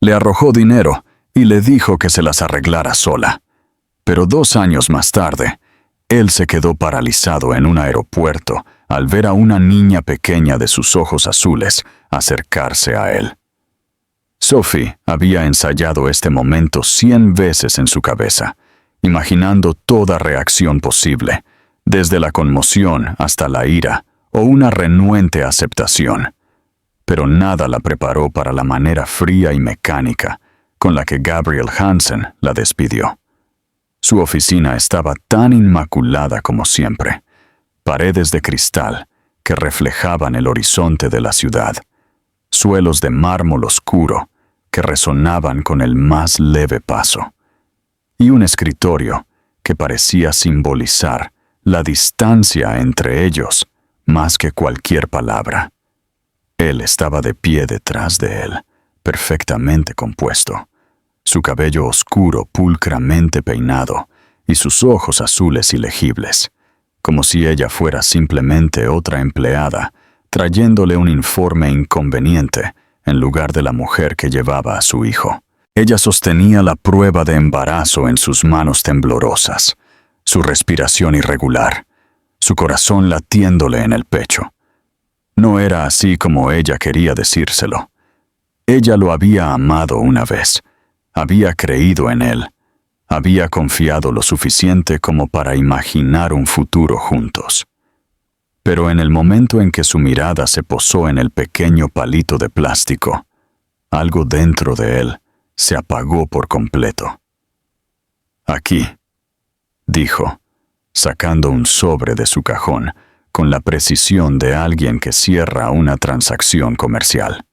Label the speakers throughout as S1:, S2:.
S1: Le arrojó dinero y le dijo que se las arreglara sola. Pero 2 años más tarde, él se quedó paralizado en un aeropuerto al ver a una niña pequeña de sus ojos azules acercarse a él. Sophie había ensayado este momento 100 veces en su cabeza, imaginando toda reacción posible, desde la conmoción hasta la ira o una renuente aceptación. Pero nada la preparó para la manera fría y mecánica con la que Gabriel Hansen la despidió. Su oficina estaba tan inmaculada como siempre, paredes de cristal que reflejaban el horizonte de la ciudad, suelos de mármol oscuro que resonaban con el más leve paso, y un escritorio que parecía simbolizar la distancia entre ellos más que cualquier palabra. Él estaba de pie detrás de él, perfectamente compuesto, su cabello oscuro pulcramente peinado y sus ojos azules ilegibles, como si ella fuera simplemente otra empleada trayéndole un informe inconveniente en lugar de la mujer que llevaba a su hijo. Ella sostenía la prueba de embarazo en sus manos temblorosas, su respiración irregular, su corazón latiéndole en el pecho. No era así como ella quería decírselo. Ella lo había amado una vez, había creído en él, había confiado lo suficiente como para imaginar un futuro juntos. Pero en el momento en que su mirada se posó en el pequeño palito de plástico, algo dentro de él se apagó por completo. «Aquí», dijo, sacando un sobre de su cajón con la precisión de alguien que cierra una transacción comercial.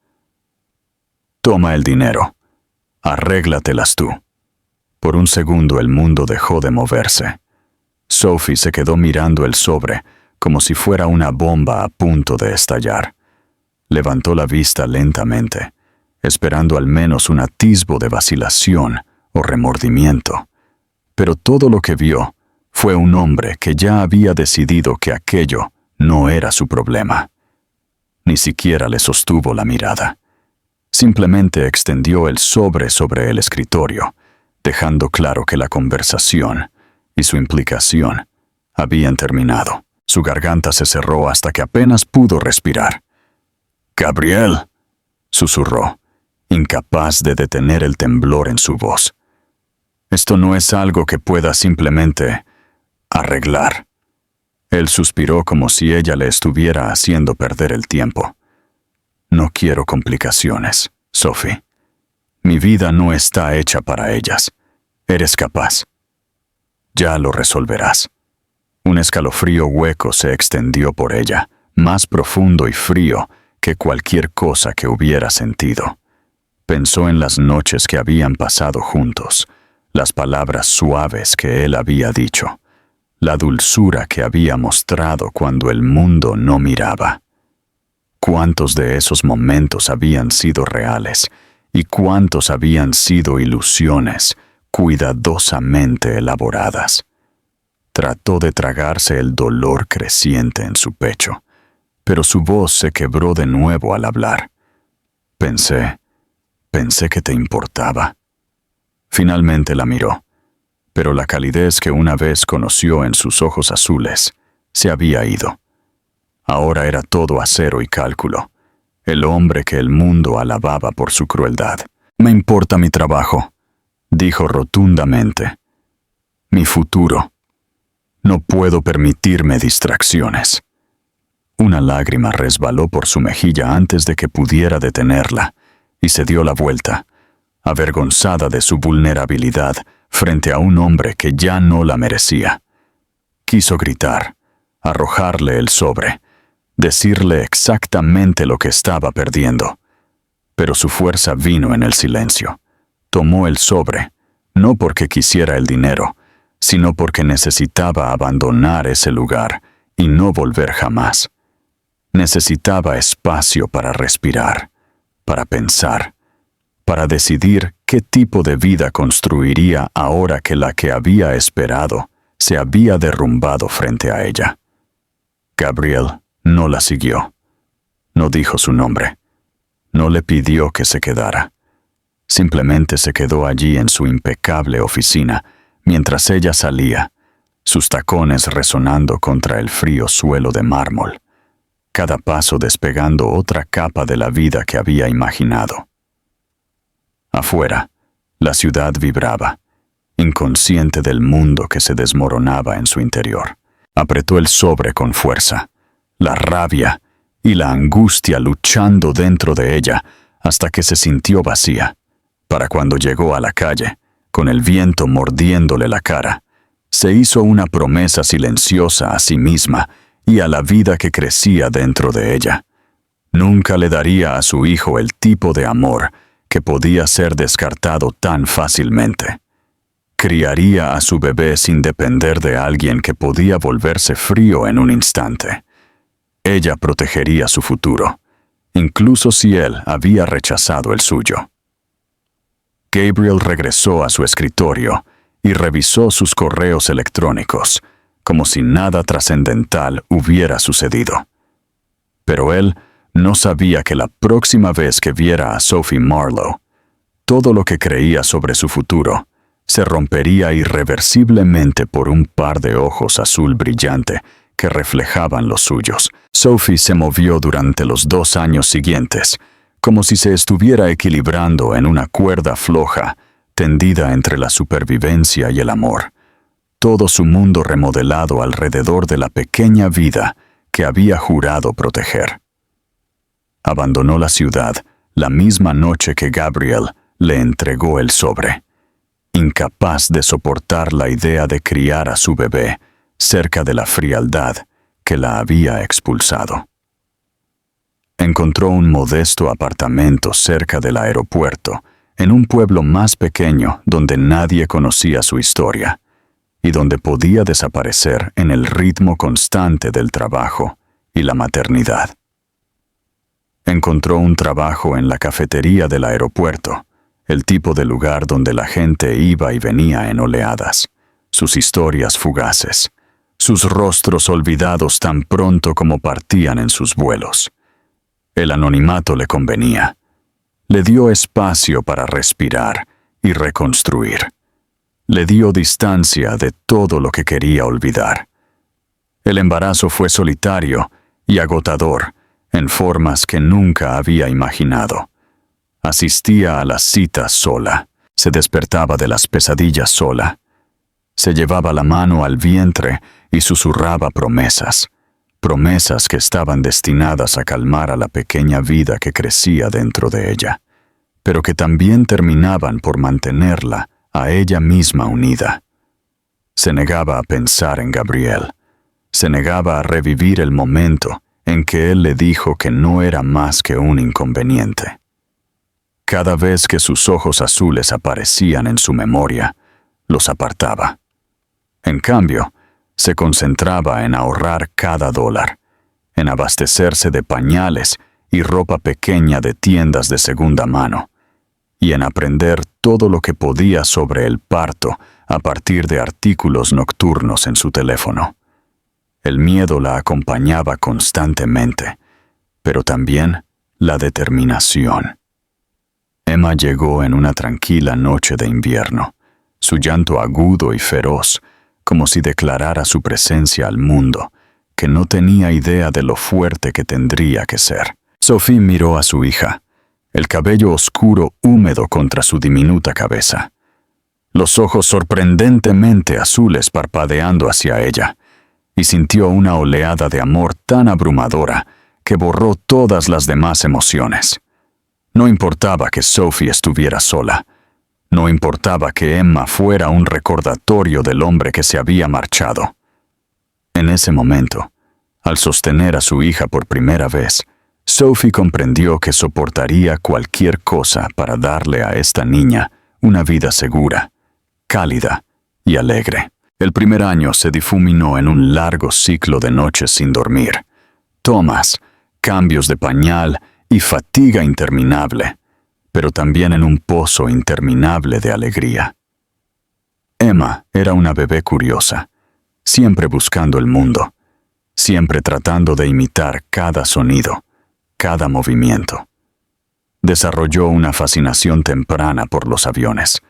S1: «Toma el dinero. Arréglatelas tú». Por un segundo el mundo dejó de moverse. Sophie se quedó mirando el sobre como si fuera una bomba a punto de estallar. Levantó la vista lentamente, esperando al menos un atisbo de vacilación o remordimiento. Pero todo lo que vio fue un hombre que ya había decidido que aquello no era su problema. Ni siquiera le sostuvo la mirada. Simplemente extendió el sobre el escritorio, dejando claro que la conversación y su implicación habían terminado. Su garganta se cerró hasta que apenas pudo respirar. «Gabriel», susurró, incapaz de detener el temblor en su voz. «Esto no es algo que pueda simplemente arreglar». Él suspiró como si ella le estuviera haciendo perder el tiempo. «No quiero complicaciones, Sophie. Mi vida no está hecha para ellas. Eres capaz. Ya lo resolverás». Un escalofrío hueco se extendió por ella, más profundo y frío que cualquier cosa que hubiera sentido. Pensó en las noches que habían pasado juntos, las palabras suaves que él había dicho, la dulzura que había mostrado cuando el mundo no miraba. ¿Cuántos de esos momentos habían sido reales y cuántos habían sido ilusiones cuidadosamente elaboradas? Trató de tragarse el dolor creciente en su pecho, pero su voz se quebró de nuevo al hablar. Pensé que te importaba». Finalmente la miró, pero la calidez que una vez conoció en sus ojos azules se había ido. Ahora era todo acero y cálculo, el hombre que el mundo alababa por su crueldad. «Me importa mi trabajo», dijo rotundamente. «Mi futuro. No puedo permitirme distracciones». Una lágrima resbaló por su mejilla antes de que pudiera detenerla, y se dio la vuelta, avergonzada de su vulnerabilidad frente a un hombre que ya no la merecía. Quiso gritar, arrojarle el sobre, decirle exactamente lo que estaba perdiendo. Pero su fuerza vino en el silencio. Tomó el sobre, no porque quisiera el dinero, sino porque necesitaba abandonar ese lugar y no volver jamás. Necesitaba espacio para respirar, para pensar, para decidir qué tipo de vida construiría ahora que la que había esperado se había derrumbado frente a ella. Gabriel no la siguió. No dijo su nombre. No le pidió que se quedara. Simplemente se quedó allí en su impecable oficina mientras ella salía, sus tacones resonando contra el frío suelo de mármol, cada paso despegando otra capa de la vida que había imaginado. Afuera, la ciudad vibraba, inconsciente del mundo que se desmoronaba en su interior. Apretó el sobre con fuerza, la rabia y la angustia luchando dentro de ella hasta que se sintió vacía, para cuando llegó a la calle, con el viento mordiéndole la cara, se hizo una promesa silenciosa a sí misma y a la vida que crecía dentro de ella. Nunca le daría a su hijo el tipo de amor que podía ser descartado tan fácilmente. Criaría a su bebé sin depender de alguien que podía volverse frío en un instante. Ella protegería su futuro, incluso si él había rechazado el suyo. Gabriel regresó a su escritorio y revisó sus correos electrónicos, como si nada trascendental hubiera sucedido. Pero él no sabía que la próxima vez que viera a Sophie Marlowe, todo lo que creía sobre su futuro se rompería irreversiblemente por un par de ojos azul brillante que reflejaban los suyos. Sophie se movió durante los 2 años siguientes, como si se estuviera equilibrando en una cuerda floja, tendida entre la supervivencia y el amor. Todo su mundo remodelado alrededor de la pequeña vida que había jurado proteger. Abandonó la ciudad la misma noche que Gabriel le entregó el sobre, incapaz de soportar la idea de criar a su bebé cerca de la frialdad que la había expulsado. Encontró un modesto apartamento cerca del aeropuerto, en un pueblo más pequeño donde nadie conocía su historia, y donde podía desaparecer en el ritmo constante del trabajo y la maternidad. Encontró un trabajo en la cafetería del aeropuerto, el tipo de lugar donde la gente iba y venía en oleadas, sus historias fugaces, sus rostros olvidados tan pronto como partían en sus vuelos. El anonimato le convenía. Le dio espacio para respirar y reconstruir. Le dio distancia de todo lo que quería olvidar. El embarazo fue solitario y agotador en formas que nunca había imaginado. Asistía a las citas sola, se despertaba de las pesadillas sola, se llevaba la mano al vientre y susurraba promesas, promesas que estaban destinadas a calmar a la pequeña vida que crecía dentro de ella, pero que también terminaban por mantenerla a ella misma unida. Se negaba a pensar en Gabriel, se negaba a revivir el momento en que él le dijo que no era más que un inconveniente. Cada vez que sus ojos azules aparecían en su memoria, los apartaba. En cambio, se concentraba en ahorrar cada dólar, en abastecerse de pañales y ropa pequeña de tiendas de segunda mano, y en aprender todo lo que podía sobre el parto a partir de artículos nocturnos en su teléfono. El miedo la acompañaba constantemente, pero también la determinación. Emma llegó en una tranquila noche de invierno, su llanto agudo y feroz, como si declarara su presencia al mundo, que no tenía idea de lo fuerte que tendría que ser. Sophie miró a su hija, el cabello oscuro húmedo contra su diminuta cabeza, los ojos sorprendentemente azules parpadeando hacia ella, y sintió una oleada de amor tan abrumadora que borró todas las demás emociones. No importaba que Sophie estuviera sola. No importaba que Emma fuera un recordatorio del hombre que se había marchado. En ese momento, al sostener a su hija por primera vez, Sophie comprendió que soportaría cualquier cosa para darle a esta niña una vida segura, cálida y alegre. El primer año se difuminó en un largo ciclo de noches sin dormir, tomas, cambios de pañal y fatiga interminable, pero también en un pozo interminable de alegría. Emma era una bebé curiosa, siempre buscando el mundo, siempre tratando de imitar cada sonido, cada movimiento. Desarrolló una fascinación temprana por los aviones,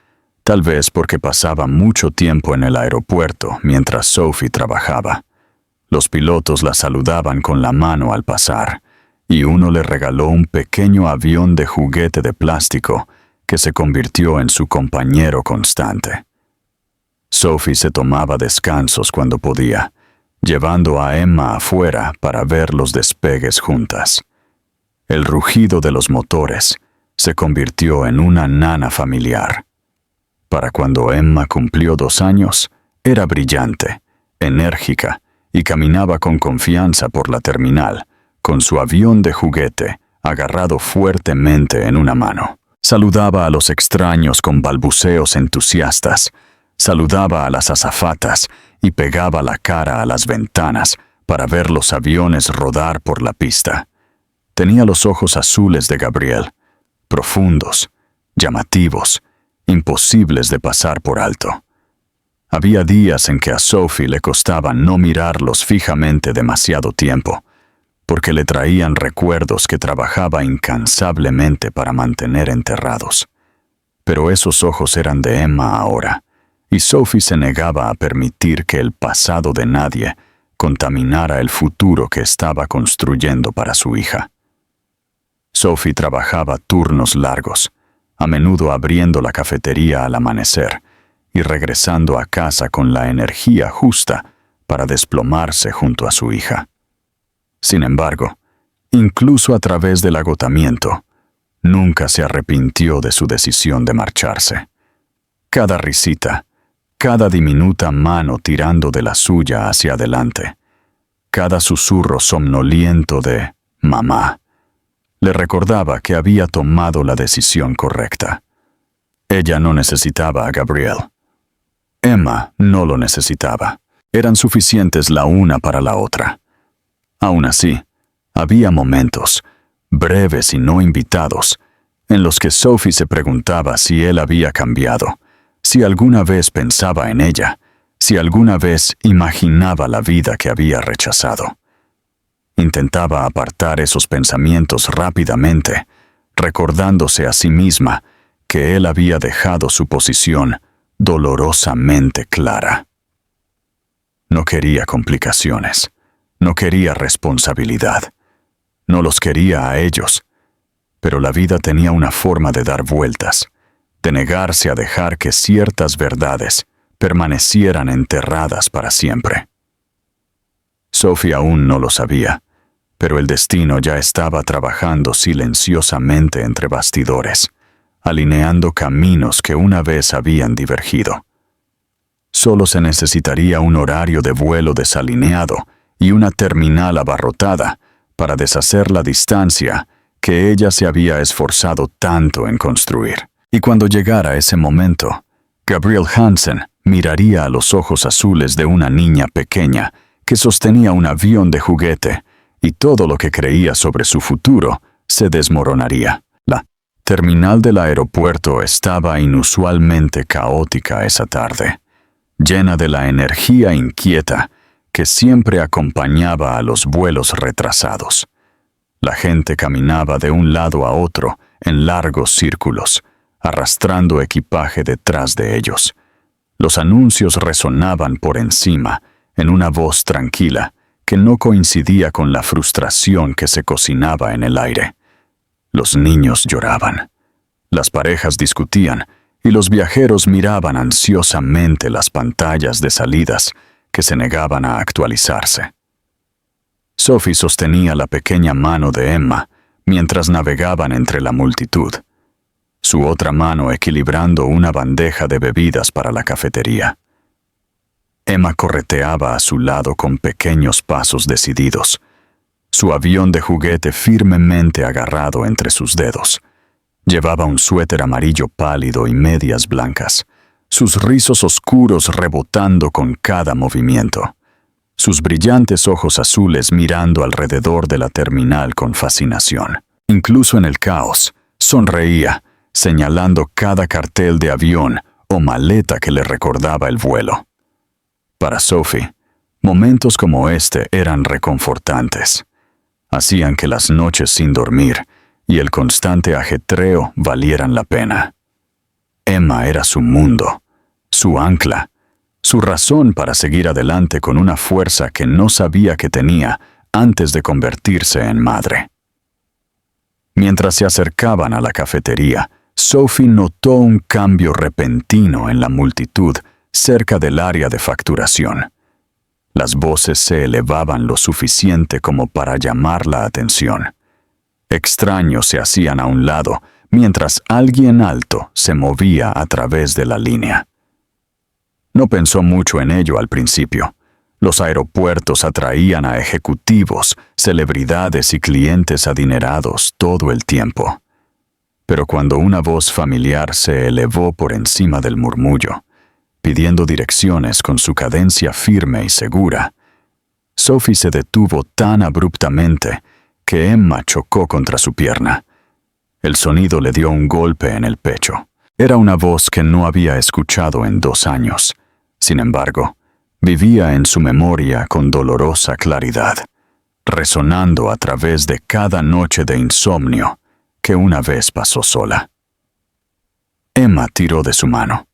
S1: tal vez porque pasaba mucho tiempo en el aeropuerto mientras Sophie trabajaba. Los pilotos la saludaban con la mano al pasar, y uno le regaló un pequeño avión de juguete de plástico que se convirtió en su compañero constante. Sophie se tomaba descansos cuando podía, llevando a Emma afuera para ver los despegues juntas. El rugido de los motores se convirtió en una nana familiar. Para cuando Emma cumplió 2 años, era brillante, enérgica y caminaba con confianza por la terminal, con su avión de juguete agarrado fuertemente en una mano. Saludaba a los extraños con balbuceos entusiastas, saludaba a las azafatas y pegaba la cara a las ventanas para ver los aviones rodar por la pista. Tenía los ojos azules de Gabriel, profundos, llamativos, imposibles de pasar por alto. Había días en que a Sophie le costaba no mirarlos fijamente demasiado tiempo, porque le traían recuerdos que trabajaba incansablemente para mantener enterrados. Pero esos ojos eran de Emma ahora, y Sophie se negaba a permitir que el pasado de nadie contaminara el futuro que estaba construyendo para su hija. Sophie trabajaba turnos largos, a menudo abriendo la cafetería al amanecer y regresando a casa con la energía justa para desplomarse junto a su hija. Sin embargo, incluso a través del agotamiento, nunca se arrepintió de su decisión de marcharse. Cada risita, cada diminuta mano tirando de la suya hacia adelante, cada susurro somnoliento de «mamá», le recordaba que había tomado la decisión correcta. Ella no necesitaba a Gabriel. Emma no lo necesitaba. Eran suficientes la una para la otra. Aún así, había momentos, breves y no invitados, en los que Sophie se preguntaba si él había cambiado, si alguna vez pensaba en ella, si alguna vez imaginaba la vida que había rechazado. Intentaba apartar esos pensamientos rápidamente, recordándose a sí misma que él había dejado su posición dolorosamente clara. No quería complicaciones, no quería responsabilidad, no los quería a ellos, pero la vida tenía una forma de dar vueltas, de negarse a dejar que ciertas verdades permanecieran enterradas para siempre. Sophie aún no lo sabía, pero el destino ya estaba trabajando silenciosamente entre bastidores, alineando caminos que una vez habían divergido. Solo se necesitaría un horario de vuelo desalineado y una terminal abarrotada para deshacer la distancia que ella se había esforzado tanto en construir. Y cuando llegara ese momento, Gabriel Hansen miraría a los ojos azules de una niña pequeña que sostenía un avión de juguete, y todo lo que creía sobre su futuro se desmoronaría. La terminal del aeropuerto estaba inusualmente caótica esa tarde, llena de la energía inquieta que siempre acompañaba a los vuelos retrasados. La gente caminaba de un lado a otro en largos círculos, arrastrando equipaje detrás de ellos. Los anuncios resonaban por encima, en una voz tranquila, que no coincidía con la frustración que se cocinaba en el aire. Los niños lloraban, las parejas discutían y los viajeros miraban ansiosamente las pantallas de salidas que se negaban a actualizarse. Sophie sostenía la pequeña mano de Emma mientras navegaban entre la multitud, su otra mano equilibrando una bandeja de bebidas para la cafetería. Emma correteaba a su lado con pequeños pasos decididos, su avión de juguete firmemente agarrado entre sus dedos. Llevaba un suéter amarillo pálido y medias blancas, sus rizos oscuros rebotando con cada movimiento, sus brillantes ojos azules mirando alrededor de la terminal con fascinación. Incluso en el caos, sonreía, señalando cada cartel de avión o maleta que le recordaba el vuelo. Para Sophie, momentos como este eran reconfortantes. Hacían que las noches sin dormir y el constante ajetreo valieran la pena. Emma era su mundo, su ancla, su razón para seguir adelante con una fuerza que no sabía que tenía antes de convertirse en madre. Mientras se acercaban a la cafetería, Sophie notó un cambio repentino en la multitud cerca del área de facturación. Las voces se elevaban lo suficiente como para llamar la atención. Extraños se hacían a un lado mientras alguien alto se movía a través de la línea. No pensó mucho en ello al principio. Los aeropuertos atraían a ejecutivos, celebridades y clientes adinerados todo el tiempo. Pero cuando una voz familiar se elevó por encima del murmullo, pidiendo direcciones con su cadencia firme y segura, Sophie se detuvo tan abruptamente que Emma chocó contra su pierna. El sonido le dio un golpe en el pecho. Era una voz que no había escuchado en 2 años. Sin embargo, vivía en su memoria con dolorosa claridad, resonando a través de cada noche de insomnio que una vez pasó sola. Emma tiró de su mano.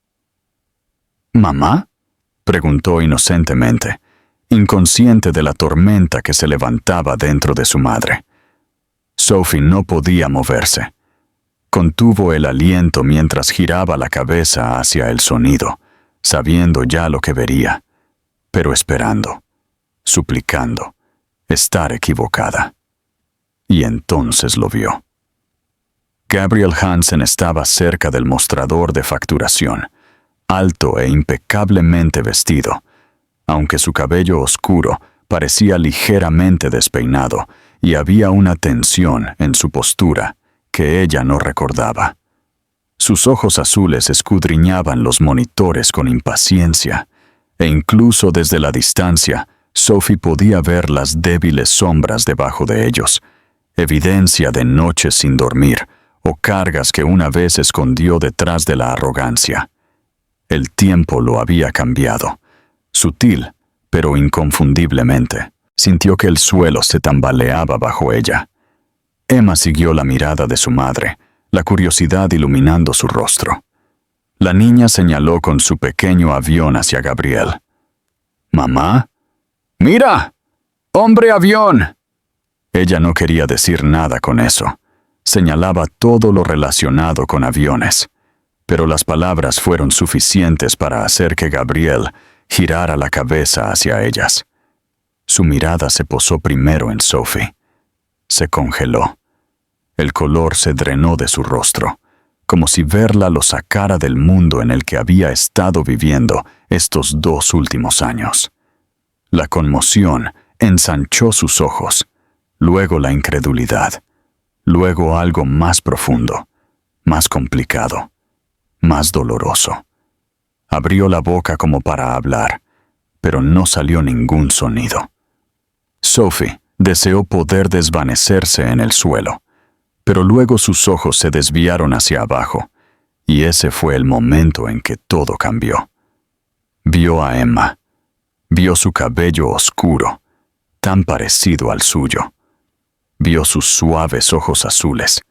S1: ¿Mamá?, preguntó inocentemente, inconsciente de la tormenta que se levantaba dentro de su madre. Sophie no podía moverse. Contuvo el aliento mientras giraba la cabeza hacia el sonido, sabiendo ya lo que vería, pero esperando, suplicando, estar equivocada. Y entonces lo vio. Gabriel Hansen estaba cerca del mostrador de facturación, alto e impecablemente vestido, aunque su cabello oscuro parecía ligeramente despeinado y había una tensión en su postura que ella no recordaba. Sus ojos azules escudriñaban los monitores con impaciencia, e incluso desde la distancia, Sophie podía ver las débiles sombras debajo de ellos, evidencia de noches sin dormir o cargas que una vez escondió detrás de la arrogancia. El tiempo lo había cambiado, sutil, pero inconfundiblemente. Sintió que el suelo se tambaleaba bajo ella. Emma siguió la mirada de su madre, la curiosidad iluminando su rostro. La niña señaló con su pequeño avión hacia Gabriel. «¿Mamá? ¡Mira! ¡Hombre avión!». Ella no quería decir nada con eso. Señalaba todo lo relacionado con aviones. Pero las palabras fueron suficientes para hacer que Gabriel girara la cabeza hacia ellas. Su mirada se posó primero en Sophie. Se congeló. El color se drenó de su rostro, como si verla lo sacara del mundo en el que había estado viviendo estos 2 últimos años. La conmoción ensanchó sus ojos, luego la incredulidad, luego algo más profundo, más complicado, más doloroso. Abrió la boca como para hablar, pero no salió ningún sonido. Sophie deseó poder desvanecerse en el suelo, pero luego sus ojos se desviaron hacia abajo, y ese fue el momento en que todo cambió. Vio a Emma. Vio su cabello oscuro, tan parecido al suyo. Vio sus suaves ojos azules,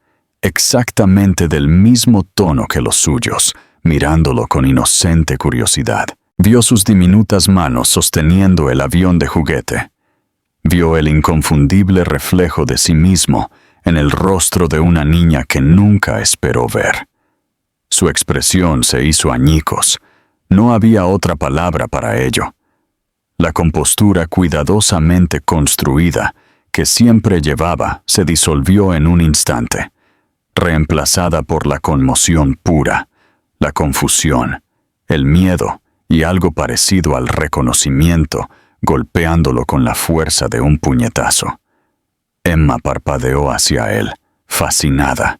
S1: exactamente del mismo tono que los suyos, mirándolo con inocente curiosidad. Vio sus diminutas manos sosteniendo el avión de juguete. Vio el inconfundible reflejo de sí mismo en el rostro de una niña que nunca esperó ver. Su expresión se hizo añicos. No había otra palabra para ello. La compostura cuidadosamente construida que siempre llevaba se disolvió en un instante, reemplazada por la conmoción pura, la confusión, el miedo y algo parecido al reconocimiento, golpeándolo con la fuerza de un puñetazo. Emma parpadeó hacia él, fascinada.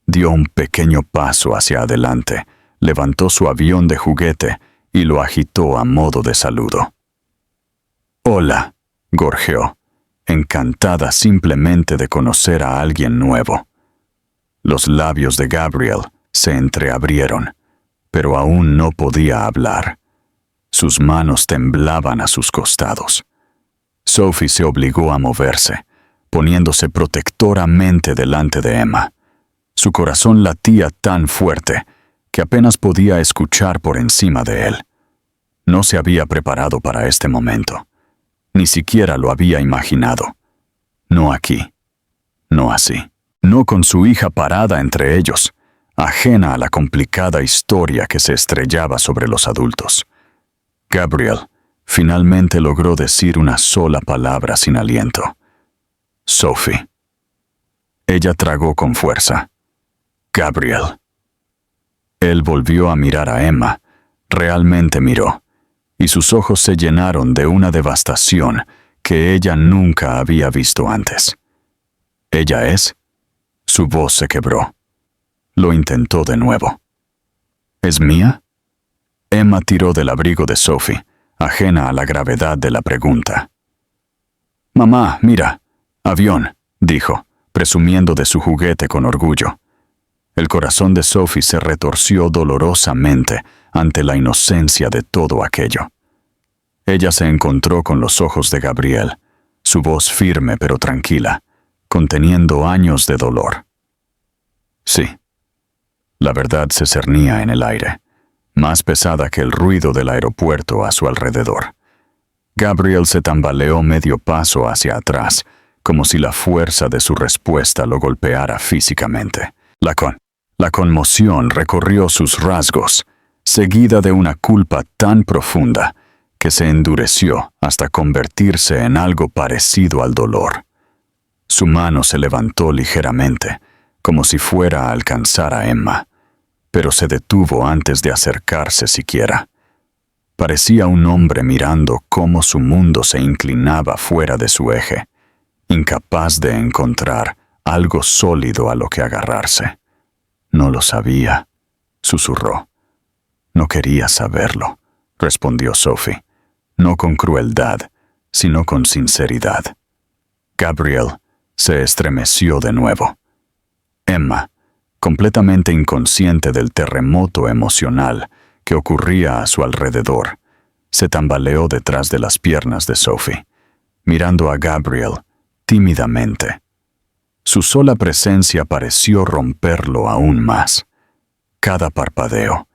S1: Dio un pequeño paso hacia adelante, levantó su avión de juguete y lo agitó a modo de saludo. «Hola», gorjeó, encantada simplemente de conocer a alguien nuevo. Los labios de Gabriel se entreabrieron, pero aún no podía hablar. Sus manos temblaban a sus costados. Sophie se obligó a moverse, poniéndose protectoramente delante de Emma. Su corazón latía tan fuerte que apenas podía escuchar por encima de él. No se había preparado para este momento. Ni siquiera lo había imaginado. No aquí. No así. No con su hija parada entre ellos, ajena a la complicada historia que se estrellaba sobre los adultos. Gabriel finalmente logró decir una sola palabra sin aliento. Sophie. Ella tragó con fuerza. Gabriel. Él volvió a mirar a Emma. Realmente miró, y sus ojos se llenaron de una devastación que ella nunca había visto antes. ¿Ella es? Su voz se quebró. Lo intentó de nuevo. ¿Es mía? Emma tiró del abrigo de Sophie, ajena a la gravedad de la pregunta. «Mamá, mira, avión», dijo, presumiendo de su juguete con orgullo. El corazón de Sophie se retorció dolorosamente ante la inocencia de todo aquello. Ella se encontró con los ojos de Gabriel, su voz firme pero tranquila, conteniendo años de dolor. Sí. La verdad se cernía en el aire, más pesada que el ruido del aeropuerto a su alrededor. Gabriel se tambaleó medio paso hacia atrás, como si la fuerza de su respuesta lo golpeara físicamente. La conmoción recorrió sus rasgos, seguida de una culpa tan profunda que se endureció hasta convertirse en algo parecido al dolor. Su mano se levantó ligeramente, como si fuera a alcanzar a Emma, pero se detuvo antes de acercarse siquiera. Parecía un hombre mirando cómo su mundo se inclinaba fuera de su eje, incapaz de encontrar algo sólido a lo que agarrarse. «No lo sabía», susurró. «No quería saberlo», respondió Sophie, no con crueldad, sino con sinceridad. Gabriel se estremeció de nuevo. Emma, completamente inconsciente del terremoto emocional que ocurría a su alrededor, se tambaleó detrás de las piernas de Sophie, mirando a Gabriel tímidamente. Su sola presencia pareció romperlo aún más. Cada parpadeo,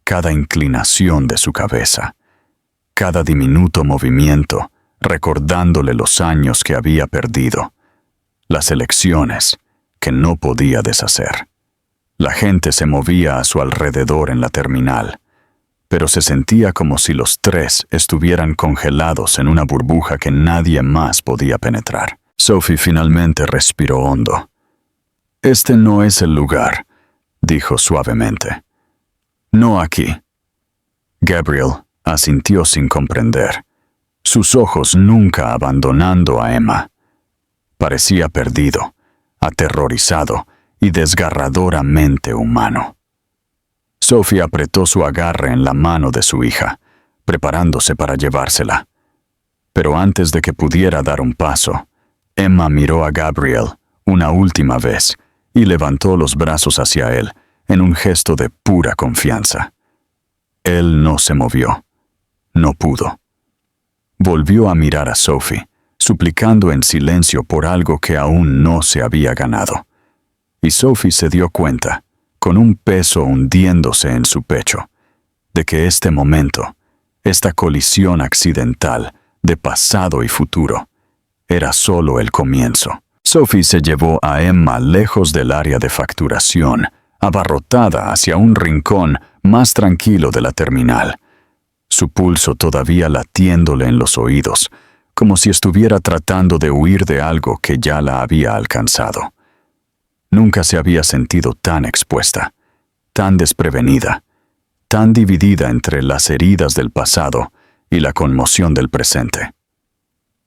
S1: cada inclinación de su cabeza, cada diminuto movimiento recordándole los años que había perdido, las elecciones que no podía deshacer. La gente se movía a su alrededor en la terminal, pero se sentía como si los tres estuvieran congelados en una burbuja que nadie más podía penetrar. Sophie finalmente respiró hondo. «Este no es el lugar», dijo suavemente. «No aquí». Gabriel asintió sin comprender, sus ojos nunca abandonando a Emma. Parecía perdido, aterrorizado y desgarradoramente humano. Sophie apretó su agarre en la mano de su hija, preparándose para llevársela. Pero antes de que pudiera dar un paso, Emma miró a Gabriel una última vez y levantó los brazos hacia él en un gesto de pura confianza. Él no se movió. No pudo. Volvió a mirar a Sophie, suplicando en silencio por algo que aún no se había ganado. Y Sophie se dio cuenta, con un peso hundiéndose en su pecho, de que este momento, esta colisión accidental de pasado y futuro, era solo el comienzo. Sophie se llevó a Emma lejos del área de facturación, abarrotada hacia un rincón más tranquilo de la terminal, su pulso todavía latiéndole en los oídos, como si estuviera tratando de huir de algo que ya la había alcanzado. Nunca se había sentido tan expuesta, tan desprevenida, tan dividida entre las heridas del pasado y la conmoción del presente.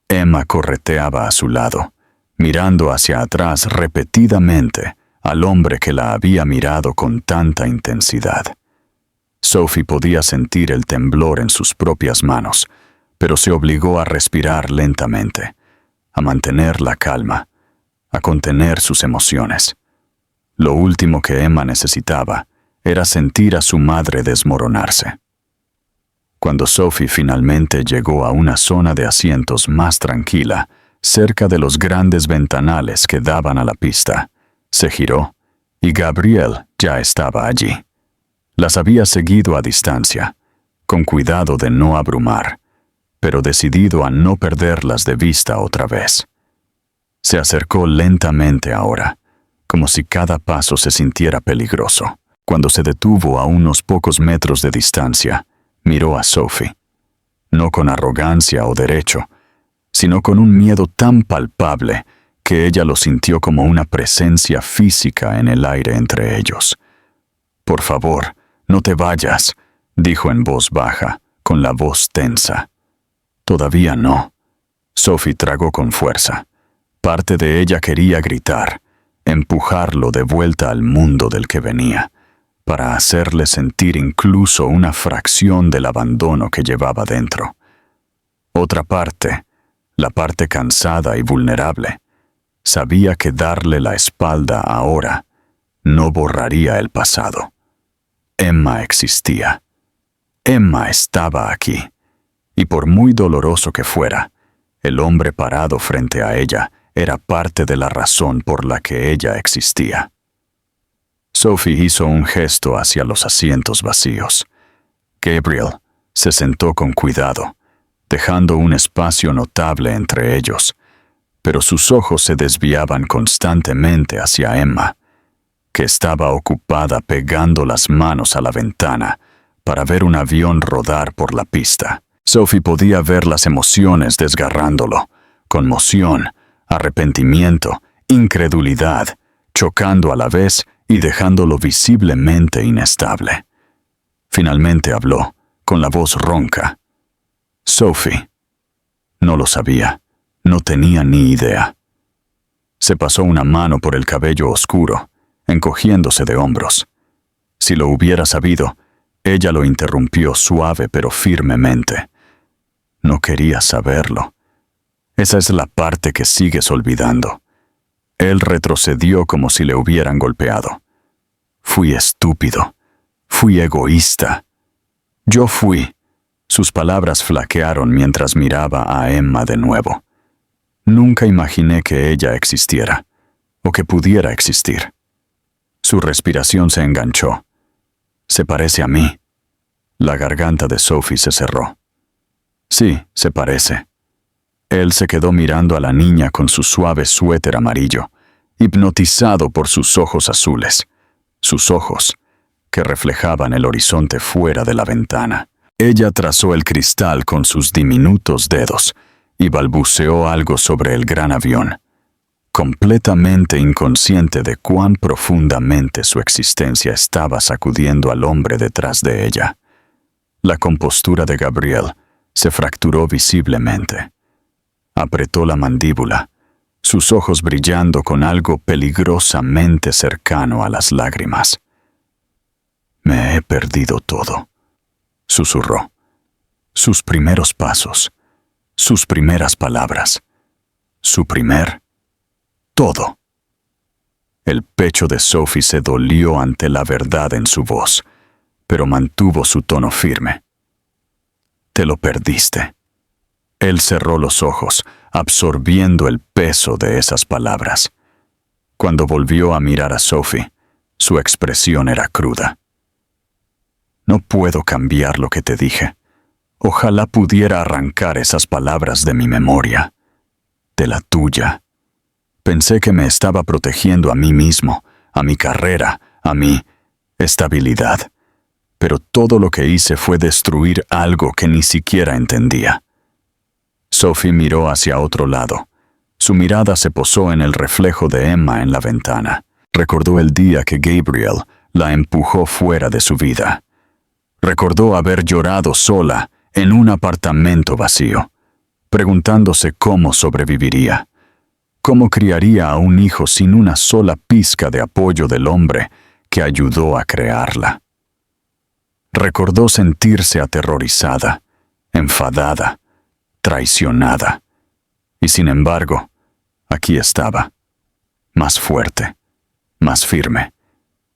S1: Emma correteaba a su lado, mirando hacia atrás repetidamente al hombre que la había mirado con tanta intensidad. Sophie podía sentir el temblor en sus propias manos, pero se obligó a respirar lentamente, a mantener la calma, a contener sus emociones. Lo último que Emma necesitaba era sentir a su madre desmoronarse. Cuando Sophie finalmente llegó a una zona de asientos más tranquila, cerca de los grandes ventanales que daban a la pista. Se giró, y Gabriel ya estaba allí. Las había seguido a distancia, con cuidado de no abrumar, pero decidido a no perderlas de vista otra vez. Se acercó lentamente ahora, como si cada paso se sintiera peligroso. Cuando se detuvo a unos pocos metros de distancia, miró a Sophie. No con arrogancia o derecho, sino con un miedo tan palpable que ella lo sintió como una presencia física en el aire entre ellos. «Por favor, no te vayas», dijo en voz baja, con la voz tensa. «Todavía no». Sophie tragó con fuerza. Parte de ella quería gritar, empujarlo de vuelta al mundo del que venía, para hacerle sentir incluso una fracción del abandono que llevaba dentro. Otra parte, la parte cansada y vulnerable, sabía que darle la espalda ahora no borraría el pasado. Emma existía. Emma estaba aquí, y por muy doloroso que fuera, el hombre parado frente a ella era parte de la razón por la que ella existía. Sophie hizo un gesto hacia los asientos vacíos. Gabriel se sentó con cuidado, dejando un espacio notable entre ellos, pero sus ojos se desviaban constantemente hacia Emma, que estaba ocupada pegando las manos a la ventana para ver un avión rodar por la pista. Sophie podía ver las emociones desgarrándolo, conmoción, arrepentimiento, incredulidad, chocando a la vez y dejándolo visiblemente inestable. Finalmente habló, con la voz ronca. «Sophie». No lo sabía, no tenía ni idea. Se pasó una mano por el cabello oscuro, encogiéndose de hombros. Si lo hubiera sabido, ella lo interrumpió suave pero firmemente. No quería saberlo. Esa es la parte que sigues olvidando. Él retrocedió como si le hubieran golpeado. Fui estúpido. Fui egoísta. Yo fui. Sus palabras flaquearon mientras miraba a Emma de nuevo. Nunca imaginé que ella existiera, o que pudiera existir. Su respiración se enganchó. «Se parece a mí». La garganta de Sophie se cerró. «Sí, se parece». Él se quedó mirando a la niña con su suave suéter amarillo, hipnotizado por sus ojos azules, sus ojos que reflejaban el horizonte fuera de la ventana. Ella trazó el cristal con sus diminutos dedos y balbuceó algo sobre el gran avión, completamente inconsciente de cuán profundamente su existencia estaba sacudiendo al hombre detrás de ella. La compostura de Gabriel se fracturó visiblemente. Apretó la mandíbula, sus ojos brillando con algo peligrosamente cercano a las lágrimas. «Me he perdido todo», susurró. Sus primeros pasos, sus primeras palabras, su primer todo. El pecho de Sophie se dolió ante la verdad en su voz, pero mantuvo su tono firme. «Te lo perdiste». Él cerró los ojos, absorbiendo el peso de esas palabras. Cuando volvió a mirar a Sophie, su expresión era cruda. «No puedo cambiar lo que te dije. Ojalá pudiera arrancar esas palabras de mi memoria, de la tuya. Pensé que me estaba protegiendo a mí mismo, a mi carrera, a mi estabilidad. Pero todo lo que hice fue destruir algo que ni siquiera entendía». Sophie miró hacia otro lado. Su mirada se posó en el reflejo de Emma en la ventana. Recordó el día que Gabriel la empujó fuera de su vida. Recordó haber llorado sola en un apartamento vacío, preguntándose cómo sobreviviría, cómo criaría a un hijo sin una sola pizca de apoyo del hombre que ayudó a crearla. Recordó sentirse aterrorizada, enfadada, traicionada. Y sin embargo, aquí estaba, más fuerte, más firme,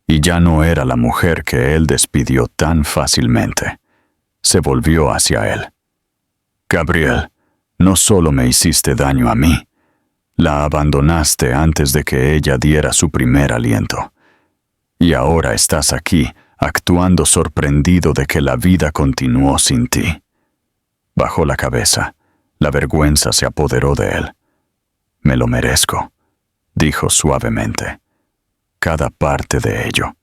S1: y ya no era la mujer que él despidió tan fácilmente. Se volvió hacia él. «Gabriel, no solo me hiciste daño a mí, La abandonaste antes de que ella diera su primer aliento. Y ahora estás aquí, actuando sorprendido de que la vida continuó sin ti. Bajó la cabeza. La vergüenza se apoderó de él. Me lo merezco, dijo suavemente. Cada parte de ello.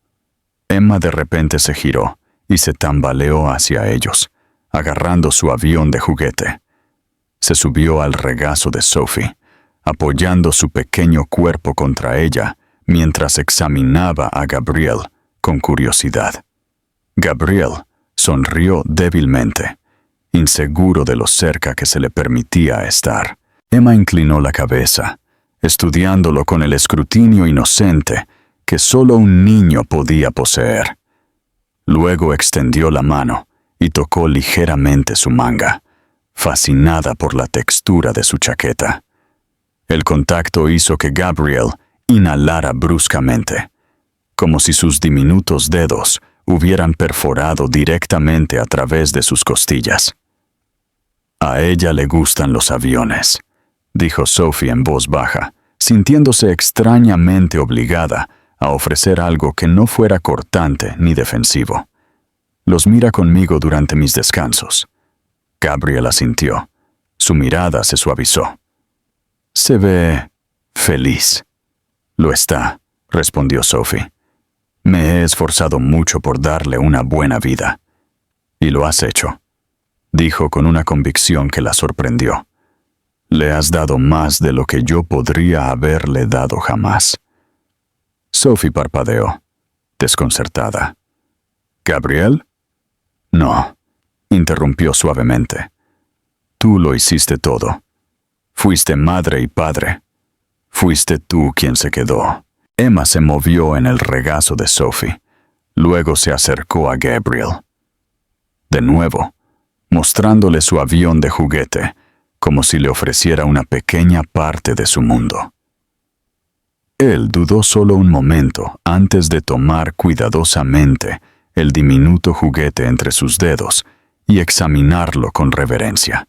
S1: Emma de repente se giró y se tambaleó hacia ellos, agarrando su avión de juguete. Se subió al regazo de Sophie, apoyando su pequeño cuerpo contra ella mientras examinaba a Gabriel con curiosidad. Gabriel sonrió débilmente, inseguro de lo cerca que se le permitía estar. Emma inclinó la cabeza, estudiándolo con el escrutinio inocente que solo un niño podía poseer. Luego extendió la mano y tocó ligeramente su manga, fascinada por la textura de su chaqueta. El contacto hizo que Gabriel inhalara bruscamente, como si sus diminutos dedos hubieran perforado directamente a través de sus costillas. A ella le gustan los aviones, dijo Sophie en voz baja, sintiéndose extrañamente obligada a ofrecer algo que no fuera cortante ni defensivo. Los mira conmigo durante mis descansos. Gabriel asintió. Su mirada se suavizó. Se ve feliz. Lo está, respondió Sophie. Me he esforzado mucho por darle una buena vida. Y lo has hecho, dijo con una convicción que la sorprendió. Le has dado más de lo que yo podría haberle dado jamás. Sophie parpadeó, desconcertada. ¿Gabriel? No, interrumpió suavemente. Tú lo hiciste todo. Fuiste madre y padre. Fuiste tú quien se quedó. Emma se movió en el regazo de Sophie. Luego se acercó a Gabriel. De nuevo, mostrándole su avión de juguete, como si le ofreciera una pequeña parte de su mundo. Él dudó solo un momento antes de tomar cuidadosamente el diminuto juguete entre sus dedos y examinarlo con reverencia,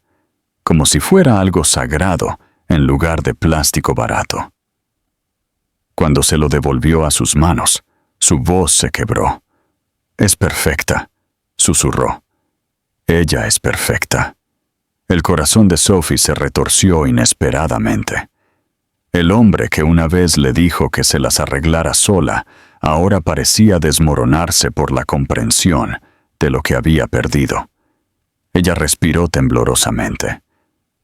S1: como si fuera algo sagrado en lugar de plástico barato. Cuando se lo devolvió a sus manos, su voz se quebró. «Es perfecta», susurró. «Ella es perfecta». El corazón de Sophie se retorció inesperadamente. El hombre que una vez le dijo que se las arreglara sola, ahora parecía desmoronarse por la comprensión de lo que había perdido. Ella respiró temblorosamente.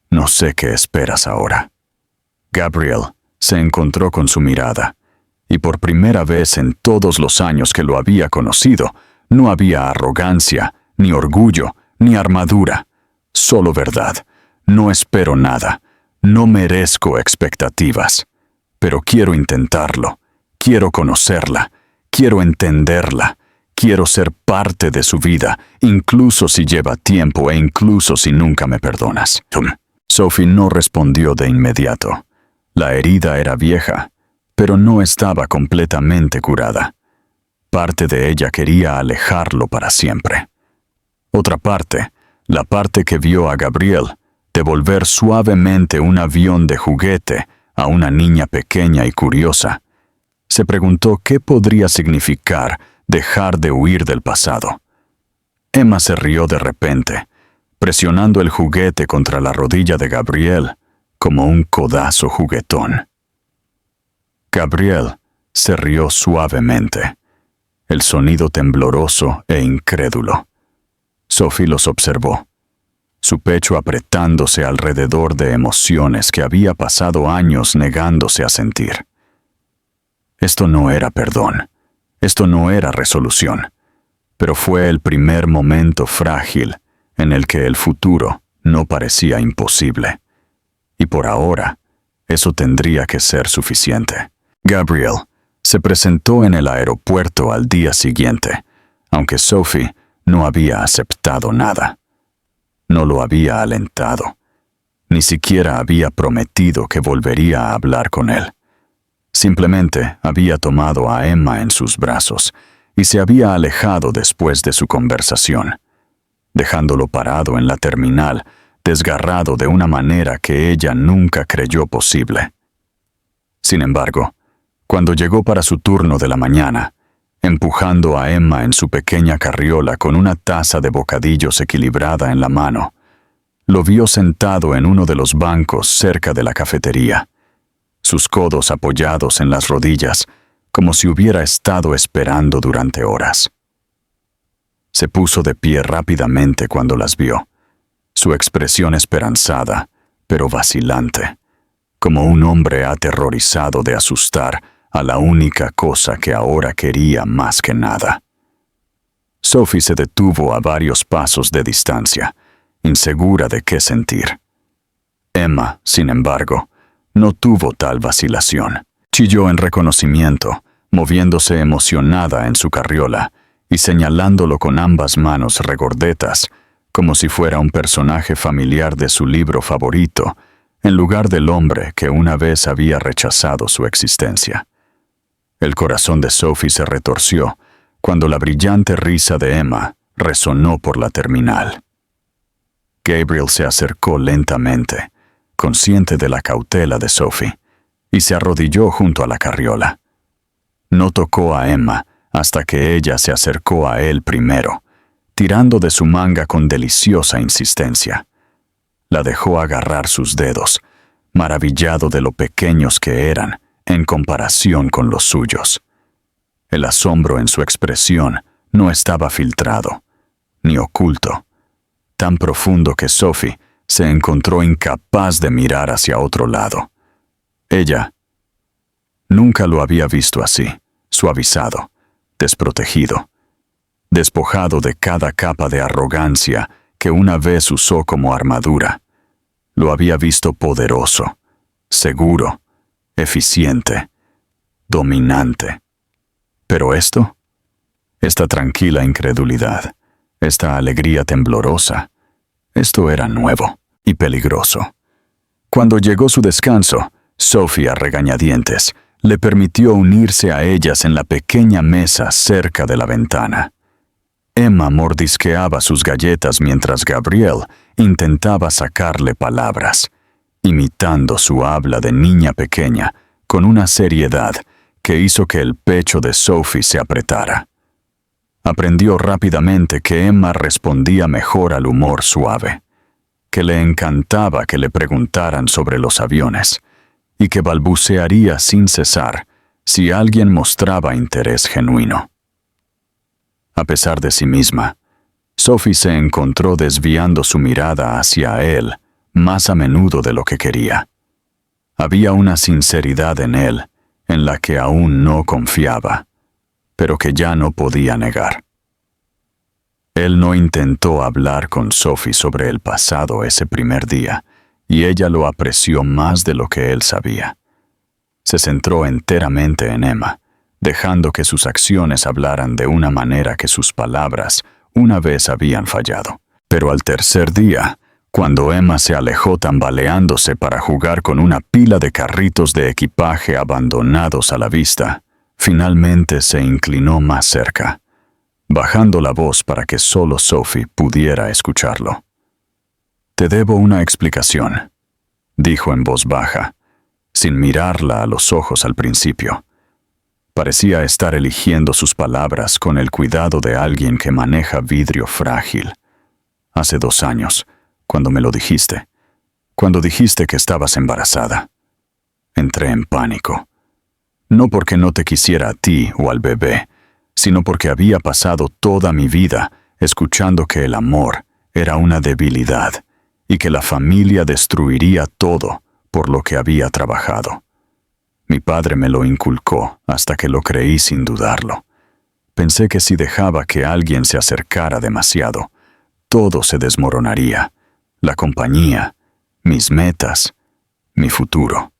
S1: «No sé qué esperas ahora». Gabriel se encontró con su mirada, y por primera vez en todos los años que lo había conocido, no había arrogancia, ni orgullo, ni armadura. Solo verdad. No espero nada. No merezco expectativas. Pero quiero intentarlo. Quiero conocerla. Quiero entenderla. Quiero ser parte de su vida, incluso si lleva tiempo e incluso si nunca me perdonas. Sophie no respondió de inmediato. La herida era vieja, pero no estaba completamente curada. Parte de ella quería alejarlo para siempre. Otra parte, la parte que vio a Gabriel devolver suavemente un avión de juguete a una niña pequeña y curiosa, se preguntó qué podría significar dejar de huir del pasado. Emma se rió de repente, presionando el juguete contra la rodilla de Gabriel como un codazo juguetón. Gabriel se rió suavemente, el sonido tembloroso e incrédulo. Sophie los observó, su pecho apretándose alrededor de emociones que había pasado años negándose a sentir. Esto no era perdón, esto no era resolución, pero fue el primer momento frágil en el que el futuro no parecía imposible. Y por ahora, eso tendría que ser suficiente. Gabriel se presentó en el aeropuerto al día siguiente, aunque Sophie no había aceptado nada. No lo había alentado. Ni siquiera había prometido que volvería a hablar con él. Simplemente había tomado a Emma en sus brazos y se había alejado después de su conversación, dejándolo parado en la terminal, desgarrado de una manera que ella nunca creyó posible. Sin embargo, cuando llegó para su turno de la mañana, empujando a Emma en su pequeña carriola con una taza de bocadillos equilibrada en la mano, lo vio sentado en uno de los bancos cerca de la cafetería, sus codos apoyados en las rodillas, como si hubiera estado esperando durante horas. Se puso de pie rápidamente cuando las vio, su expresión esperanzada, pero vacilante, como un hombre aterrorizado de asustar a la única cosa que ahora quería más que nada. Sophie se detuvo a varios pasos de distancia, insegura de qué sentir. Emma, sin embargo, no tuvo tal vacilación. Chilló en reconocimiento, moviéndose emocionada en su carriola y señalándolo con ambas manos regordetas, como si fuera un personaje familiar de su libro favorito, en lugar del hombre que una vez había rechazado su existencia. El corazón de Sophie se retorció cuando la brillante risa de Emma resonó por la terminal. Gabriel se acercó lentamente, consciente de la cautela de Sophie, y se arrodilló junto a la carriola. No tocó a Emma hasta que ella se acercó a él primero, tirando de su manga con deliciosa insistencia. La dejó agarrar sus dedos, maravillado de lo pequeños que eran en comparación con los suyos. El asombro en su expresión no estaba filtrado, ni oculto, tan profundo que Sophie se encontró incapaz de mirar hacia otro lado. Ella nunca lo había visto así, suavizado, desprotegido, despojado de cada capa de arrogancia que una vez usó como armadura. Lo había visto poderoso, seguro, eficiente, dominante. Pero esto, esta tranquila incredulidad, esta alegría temblorosa, esto era nuevo y peligroso. Cuando llegó su descanso, Sophie, a regañadientes, le permitió unirse a ellas en la pequeña mesa cerca de la ventana. Emma mordisqueaba sus galletas mientras Gabriel intentaba sacarle palabras, imitando su habla de niña pequeña con una seriedad que hizo que el pecho de Sophie se apretara. Aprendió rápidamente que Emma respondía mejor al humor suave, que le encantaba que le preguntaran sobre los aviones, y que balbucearía sin cesar si alguien mostraba interés genuino. A pesar de sí misma, Sophie se encontró desviando su mirada hacia él más a menudo de lo que quería. Había una sinceridad en él en la que aún no confiaba, pero que ya no podía negar. Él no intentó hablar con Sophie sobre el pasado ese primer día, y ella lo apreció más de lo que él sabía. Se centró enteramente en Emma, dejando que sus acciones hablaran de una manera que sus palabras una vez habían fallado. Pero al tercer día, cuando Emma se alejó tambaleándose para jugar con una pila de carritos de equipaje abandonados a la vista, finalmente se inclinó más cerca, bajando la voz para que solo Sophie pudiera escucharlo. «Te debo una explicación», dijo en voz baja, sin mirarla a los ojos al principio. Parecía estar eligiendo sus palabras con el cuidado de alguien que maneja vidrio frágil. «Hace 2 años, cuando me lo dijiste, cuando dijiste que estabas embarazada, entré en pánico. No porque no te quisiera a ti o al bebé, sino porque había pasado toda mi vida escuchando que el amor era una debilidad y que la familia destruiría todo por lo que había trabajado. Mi padre me lo inculcó hasta que lo creí sin dudarlo. Pensé que si dejaba que alguien se acercara demasiado, todo se desmoronaría, la compañía, mis metas, mi futuro».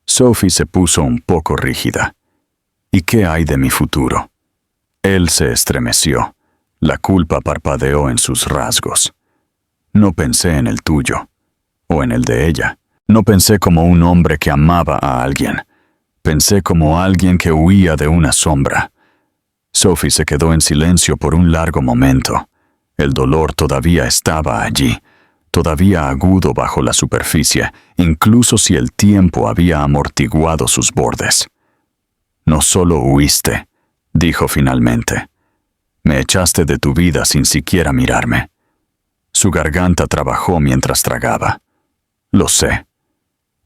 S1: Sophie se puso un poco rígida. «¿Y qué hay de mi futuro?» Él se estremeció. La culpa parpadeó en sus rasgos. «No pensé en el tuyo, o en el de ella. No pensé como un hombre que amaba a alguien. Pensé como alguien que huía de una sombra». Sophie se quedó en silencio por un largo momento. El dolor todavía estaba allí, todavía agudo bajo la superficie, incluso si el tiempo había amortiguado sus bordes. «No solo huiste», dijo finalmente. «Me echaste de tu vida sin siquiera mirarme». Su garganta trabajó mientras tragaba. «Lo sé.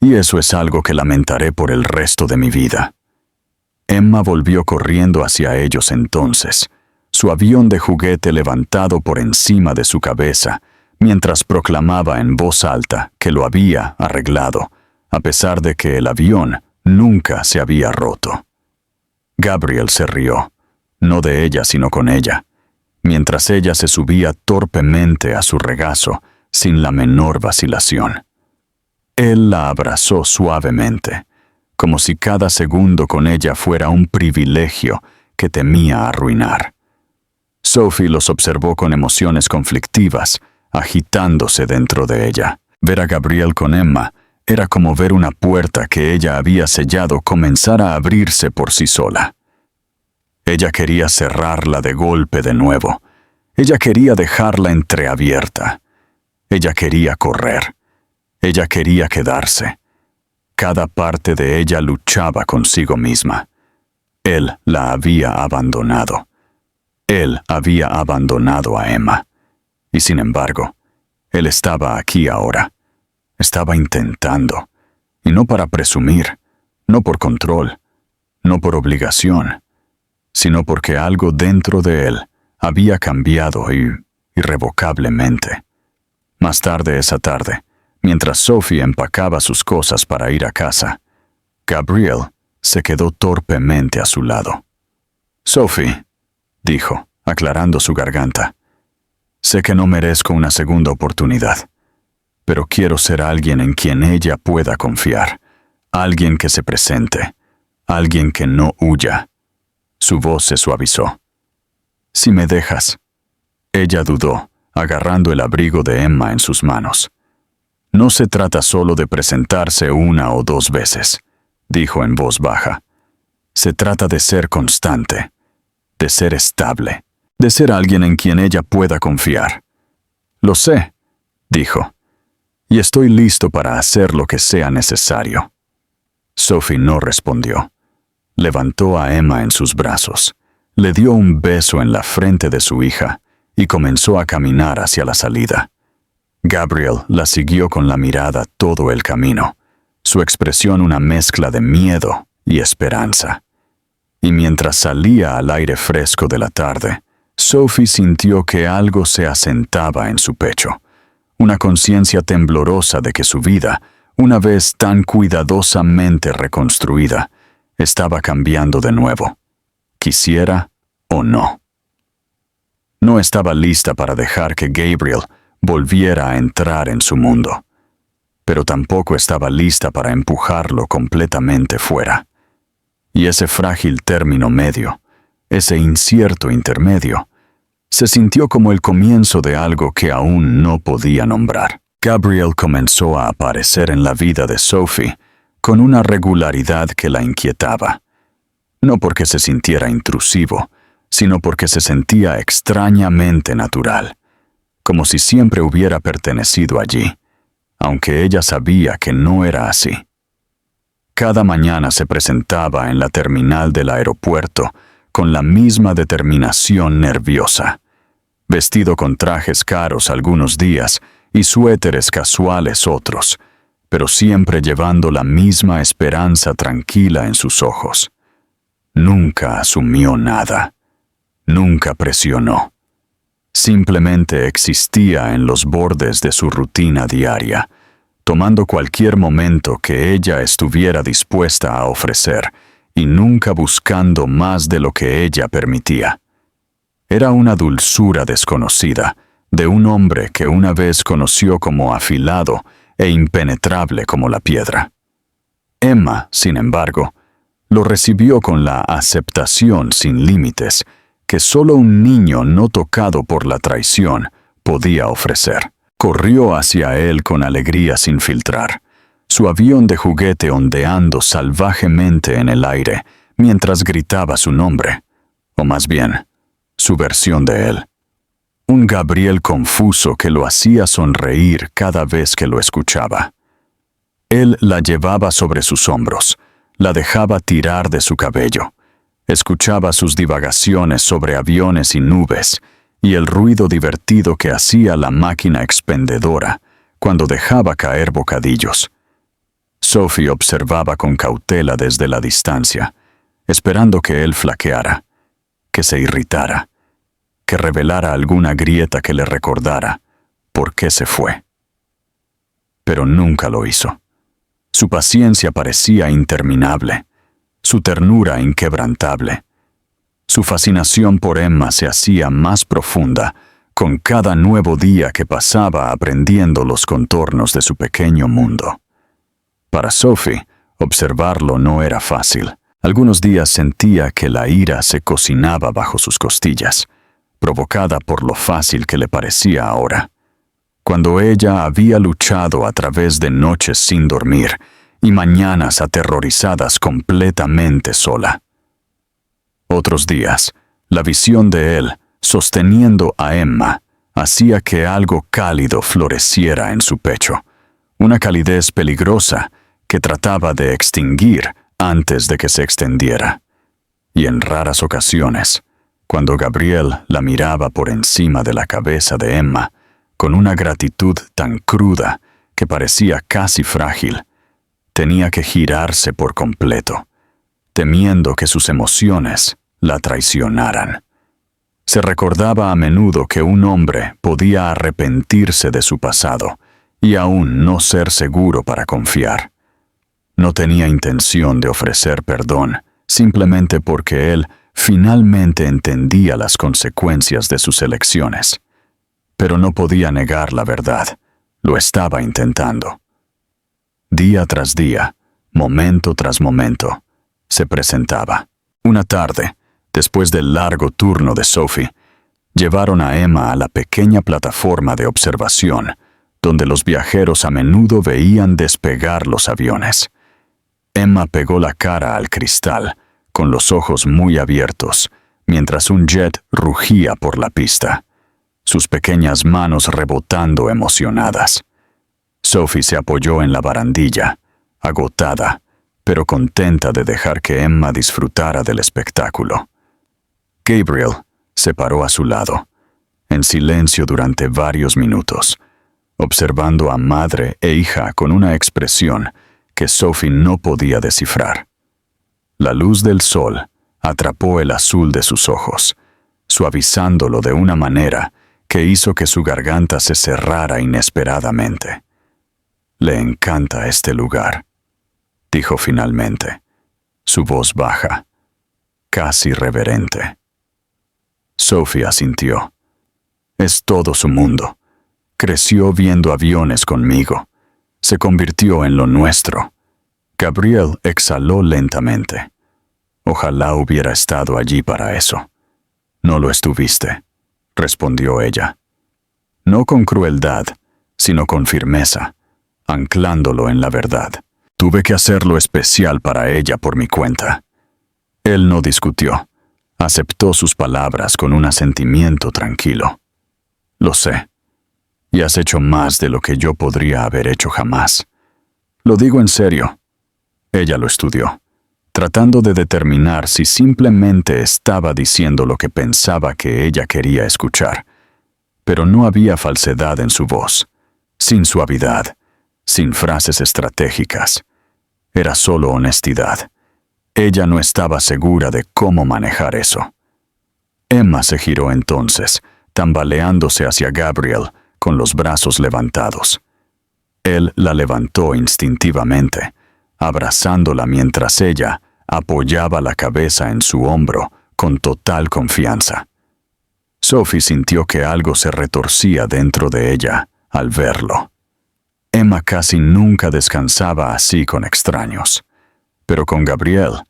S1: Y eso es algo que lamentaré por el resto de mi vida». Emma volvió corriendo hacia ellos entonces, su avión de juguete levantado por encima de su cabeza, mientras proclamaba en voz alta que lo había arreglado, a pesar de que el avión nunca se había roto. Gabriel se rió, no de ella sino con ella, mientras ella se subía torpemente a su regazo sin la menor vacilación. Él la abrazó suavemente, como si cada segundo con ella fuera un privilegio que temía arruinar. Sophie los observó con emociones conflictivas, agitándose dentro de ella. Ver a Gabriel con Emma era como ver una puerta que ella había sellado comenzar a abrirse por sí sola. Ella quería cerrarla de golpe de nuevo. Ella quería dejarla entreabierta. Ella quería correr. Ella quería quedarse. Cada parte de ella luchaba consigo misma. Él la había abandonado. Él había abandonado a Emma. Y sin embargo, él estaba aquí ahora. Estaba intentando. Y no para presumir, no por control, no por obligación, sino porque algo dentro de él había cambiado irrevocablemente. Más tarde esa tarde, mientras Sophie empacaba sus cosas para ir a casa, Gabriel se quedó torpemente a su lado. «Sophie», dijo, aclarando su garganta, «sé que no merezco una segunda oportunidad, pero quiero ser alguien en quien ella pueda confiar, alguien que se presente, alguien que no huya». Su voz se suavizó. «Si me dejas». Ella dudó, agarrando el abrigo de Emma en sus manos. «No se trata solo de presentarse una o dos veces», dijo en voz baja. «Se trata de ser constante, de ser estable, de ser alguien en quien ella pueda confiar». «Lo sé», dijo, «y estoy listo para hacer lo que sea necesario». Sophie no respondió. Levantó a Emma en sus brazos, le dio un beso en la frente de su hija y comenzó a caminar hacia la salida. Gabriel la siguió con la mirada todo el camino, su expresión una mezcla de miedo y esperanza. Y mientras salía al aire fresco de la tarde, Sophie sintió que algo se asentaba en su pecho, una conciencia temblorosa de que su vida, una vez tan cuidadosamente reconstruida, estaba cambiando de nuevo, quisiera o no. No estaba lista para dejar que Gabriel volviera a entrar en su mundo, pero tampoco estaba lista para empujarlo completamente fuera. Y ese frágil término medio, ese incierto intermedio, se sintió como el comienzo de algo que aún no podía nombrar. Gabriel comenzó a aparecer en la vida de Sophie con una regularidad que la inquietaba, no porque se sintiera intrusivo, sino porque se sentía extrañamente natural, como si siempre hubiera pertenecido allí, aunque ella sabía que no era así. Cada mañana se presentaba en la terminal del aeropuerto con la misma determinación nerviosa, vestido con trajes caros algunos días y suéteres casuales otros, pero siempre llevando la misma esperanza tranquila en sus ojos. Nunca asumió nada. Nunca presionó. Simplemente existía en los bordes de su rutina diaria, tomando cualquier momento que ella estuviera dispuesta a ofrecer y nunca buscando más de lo que ella permitía. Era una dulzura desconocida de un hombre que una vez conoció como afilado e impenetrable como la piedra. Emma, sin embargo, lo recibió con la aceptación sin límites que solo un niño no tocado por la traición podía ofrecer. Corrió hacia él con alegría sin filtrar, su avión de juguete ondeando salvajemente en el aire mientras gritaba su nombre, o más bien, su versión de él. Un Gabriel confuso que lo hacía sonreír cada vez que lo escuchaba. Él la llevaba sobre sus hombros, la dejaba tirar de su cabello, escuchaba sus divagaciones sobre aviones y nubes y el ruido divertido que hacía la máquina expendedora cuando dejaba caer bocadillos. Sophie observaba con cautela desde la distancia, esperando que él flaqueara, que se irritara, que revelara alguna grieta que le recordara por qué se fue. Pero nunca lo hizo. Su paciencia parecía interminable, su ternura inquebrantable. Su fascinación por Emma se hacía más profunda con cada nuevo día que pasaba aprendiendo los contornos de su pequeño mundo. Para Sophie, observarlo no era fácil. Algunos días sentía que la ira se cocinaba bajo sus costillas, provocada por lo fácil que le parecía ahora. Cuando ella había luchado a través de noches sin dormir y mañanas aterrorizadas completamente sola. Otros días, la visión de él, sosteniendo a Emma, hacía que algo cálido floreciera en su pecho, una calidez peligrosa que trataba de extinguir antes de que se extendiera. Y en raras ocasiones, cuando Gabriel la miraba por encima de la cabeza de Emma, con una gratitud tan cruda que parecía casi frágil, tenía que girarse por completo, temiendo que sus emociones la traicionaran. Se recordaba a menudo que un hombre podía arrepentirse de su pasado y aún no ser seguro para confiar. No tenía intención de ofrecer perdón, simplemente porque él finalmente entendía las consecuencias de sus elecciones. Pero no podía negar la verdad. Lo estaba intentando. Día tras día, momento tras momento, se presentaba. Una tarde, después del largo turno de Sophie, llevaron a Emma a la pequeña plataforma de observación, donde los viajeros a menudo veían despegar los aviones. Emma pegó la cara al cristal, con los ojos muy abiertos, mientras un jet rugía por la pista, sus pequeñas manos rebotando emocionadas. Sophie se apoyó en la barandilla, agotada, pero contenta de dejar que Emma disfrutara del espectáculo. Gabriel se paró a su lado, en silencio durante varios minutos, observando a madre e hija con una expresión que Sophie no podía descifrar. La luz del sol atrapó el azul de sus ojos, suavizándolo de una manera que hizo que su garganta se cerrara inesperadamente. «Le encanta este lugar», dijo finalmente, su voz baja, casi reverente. Sophie asintió. Es todo su mundo. Creció viendo aviones conmigo. Se convirtió en lo nuestro. Gabriel exhaló lentamente. Ojalá hubiera estado allí para eso. No lo estuviste, respondió ella. No con crueldad, sino con firmeza, anclándolo en la verdad. Tuve que hacerlo especial para ella por mi cuenta. Él no discutió. Aceptó sus palabras con un asentimiento tranquilo. Lo sé. Y has hecho más de lo que yo podría haber hecho jamás. Lo digo en serio. Ella lo estudió, tratando de determinar si simplemente estaba diciendo lo que pensaba que ella quería escuchar. Pero no había falsedad en su voz, sin suavidad, sin frases estratégicas. Era solo honestidad. Ella no estaba segura de cómo manejar eso. Emma se giró entonces, tambaleándose hacia Gabriel, con los brazos levantados. Él la levantó instintivamente, abrazándola mientras ella apoyaba la cabeza en su hombro con total confianza. Sophie sintió que algo se retorcía dentro de ella al verlo. Emma casi nunca descansaba así con extraños, pero con Gabriel,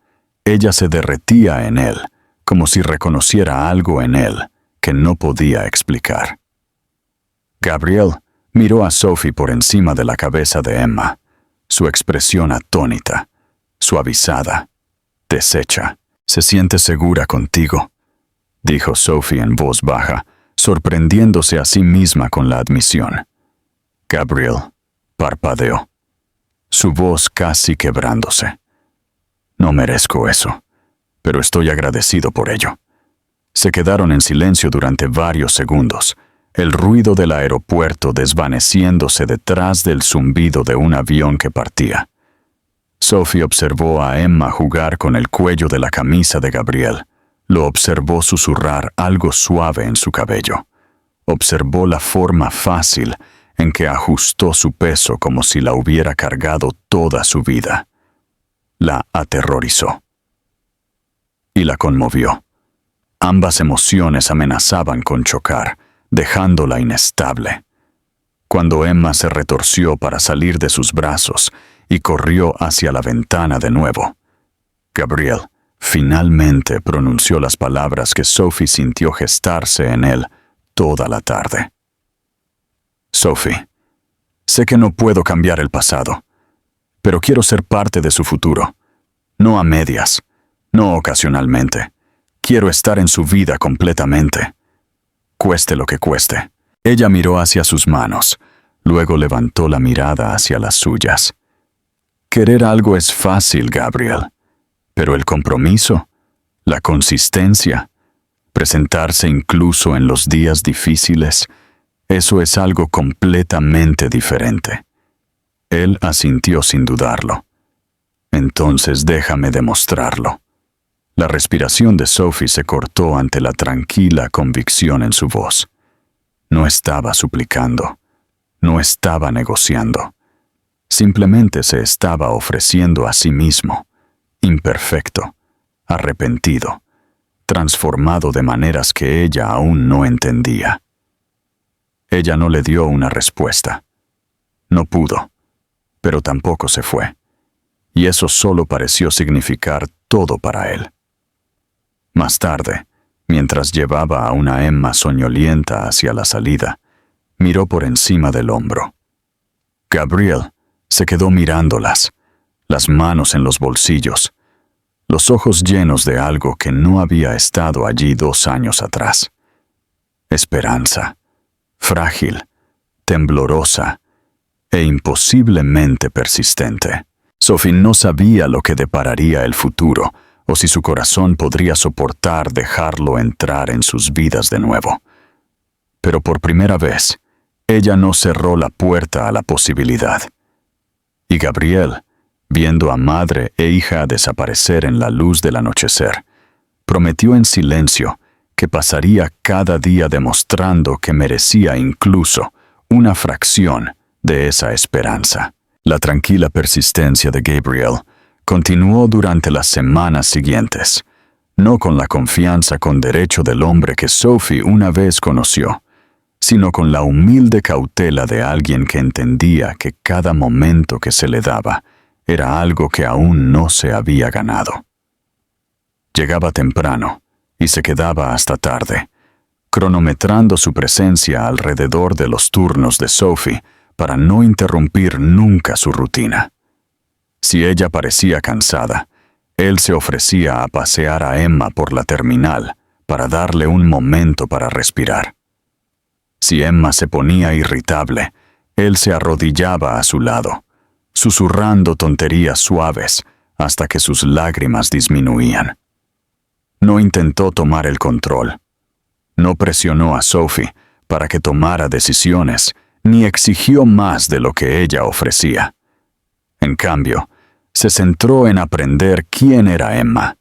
S1: ella se derretía en él, como si reconociera algo en él que no podía explicar. Gabriel miró a Sophie por encima de la cabeza de Emma, su expresión atónita, suavizada, deshecha. «Se siente segura contigo», dijo Sophie en voz baja, sorprendiéndose a sí misma con la admisión. Gabriel parpadeó, su voz casi quebrándose. No merezco eso, pero estoy agradecido por ello. Se quedaron en silencio durante varios segundos, el ruido del aeropuerto desvaneciéndose detrás del zumbido de un avión que partía. Sophie observó a Emma jugar con el cuello de la camisa de Gabriel. Lo observó susurrar algo suave en su cabello. Observó la forma fácil en que ajustó su peso como si la hubiera cargado toda su vida. La aterrorizó. Y la conmovió. Ambas emociones amenazaban con chocar, dejándola inestable. Cuando Emma se retorció para salir de sus brazos y corrió hacia la ventana de nuevo, Gabriel finalmente pronunció las palabras que Sophie sintió gestarse en él toda la tarde. Sophie, sé que no puedo cambiar el pasado, pero quiero ser parte de su futuro. No a medias, no ocasionalmente. Quiero estar en su vida completamente. Cueste lo que cueste. Ella miró hacia sus manos, luego levantó la mirada hacia las suyas. Querer algo es fácil, Gabriel, pero el compromiso, la consistencia, presentarse incluso en los días difíciles, eso es algo completamente diferente. Él asintió sin dudarlo. Entonces déjame demostrarlo. La respiración de Sophie se cortó ante la tranquila convicción en su voz. No estaba suplicando, no estaba negociando. Simplemente se estaba ofreciendo a sí mismo, imperfecto, arrepentido, transformado de maneras que ella aún no entendía. Ella no le dio una respuesta. No pudo, pero tampoco se fue. Y eso solo pareció significar todo para él. Más tarde, mientras llevaba a una Emma soñolienta hacia la salida, miró por encima del hombro. Gabriel se quedó mirándolas, las manos en los bolsillos, los ojos llenos de algo que no había estado allí 2 años atrás. Esperanza, frágil, temblorosa e imposiblemente persistente. Sophie no sabía lo que depararía el futuro, o si su corazón podría soportar dejarlo entrar en sus vidas de nuevo. Pero por primera vez, ella no cerró la puerta a la posibilidad. Y Gabriel, viendo a madre e hija desaparecer en la luz del anochecer, prometió en silencio que pasaría cada día demostrando que merecía incluso una fracción de esa esperanza. La tranquila persistencia de Gabriel continuó durante las semanas siguientes, no con la confianza con derecho del hombre que Sophie una vez conoció, sino con la humilde cautela de alguien que entendía que cada momento que se le daba era algo que aún no se había ganado. Llegaba temprano y se quedaba hasta tarde, cronometrando su presencia alrededor de los turnos de Sophie para no interrumpir nunca su rutina. Si ella parecía cansada, él se ofrecía a pasear a Emma por la terminal para darle un momento para respirar. Si Emma se ponía irritable, él se arrodillaba a su lado, susurrando tonterías suaves hasta que sus lágrimas disminuían. No intentó tomar el control. No presionó a Sophie para que tomara decisiones, ni exigió más de lo que ella ofrecía. En cambio, se centró en aprender quién era Emma,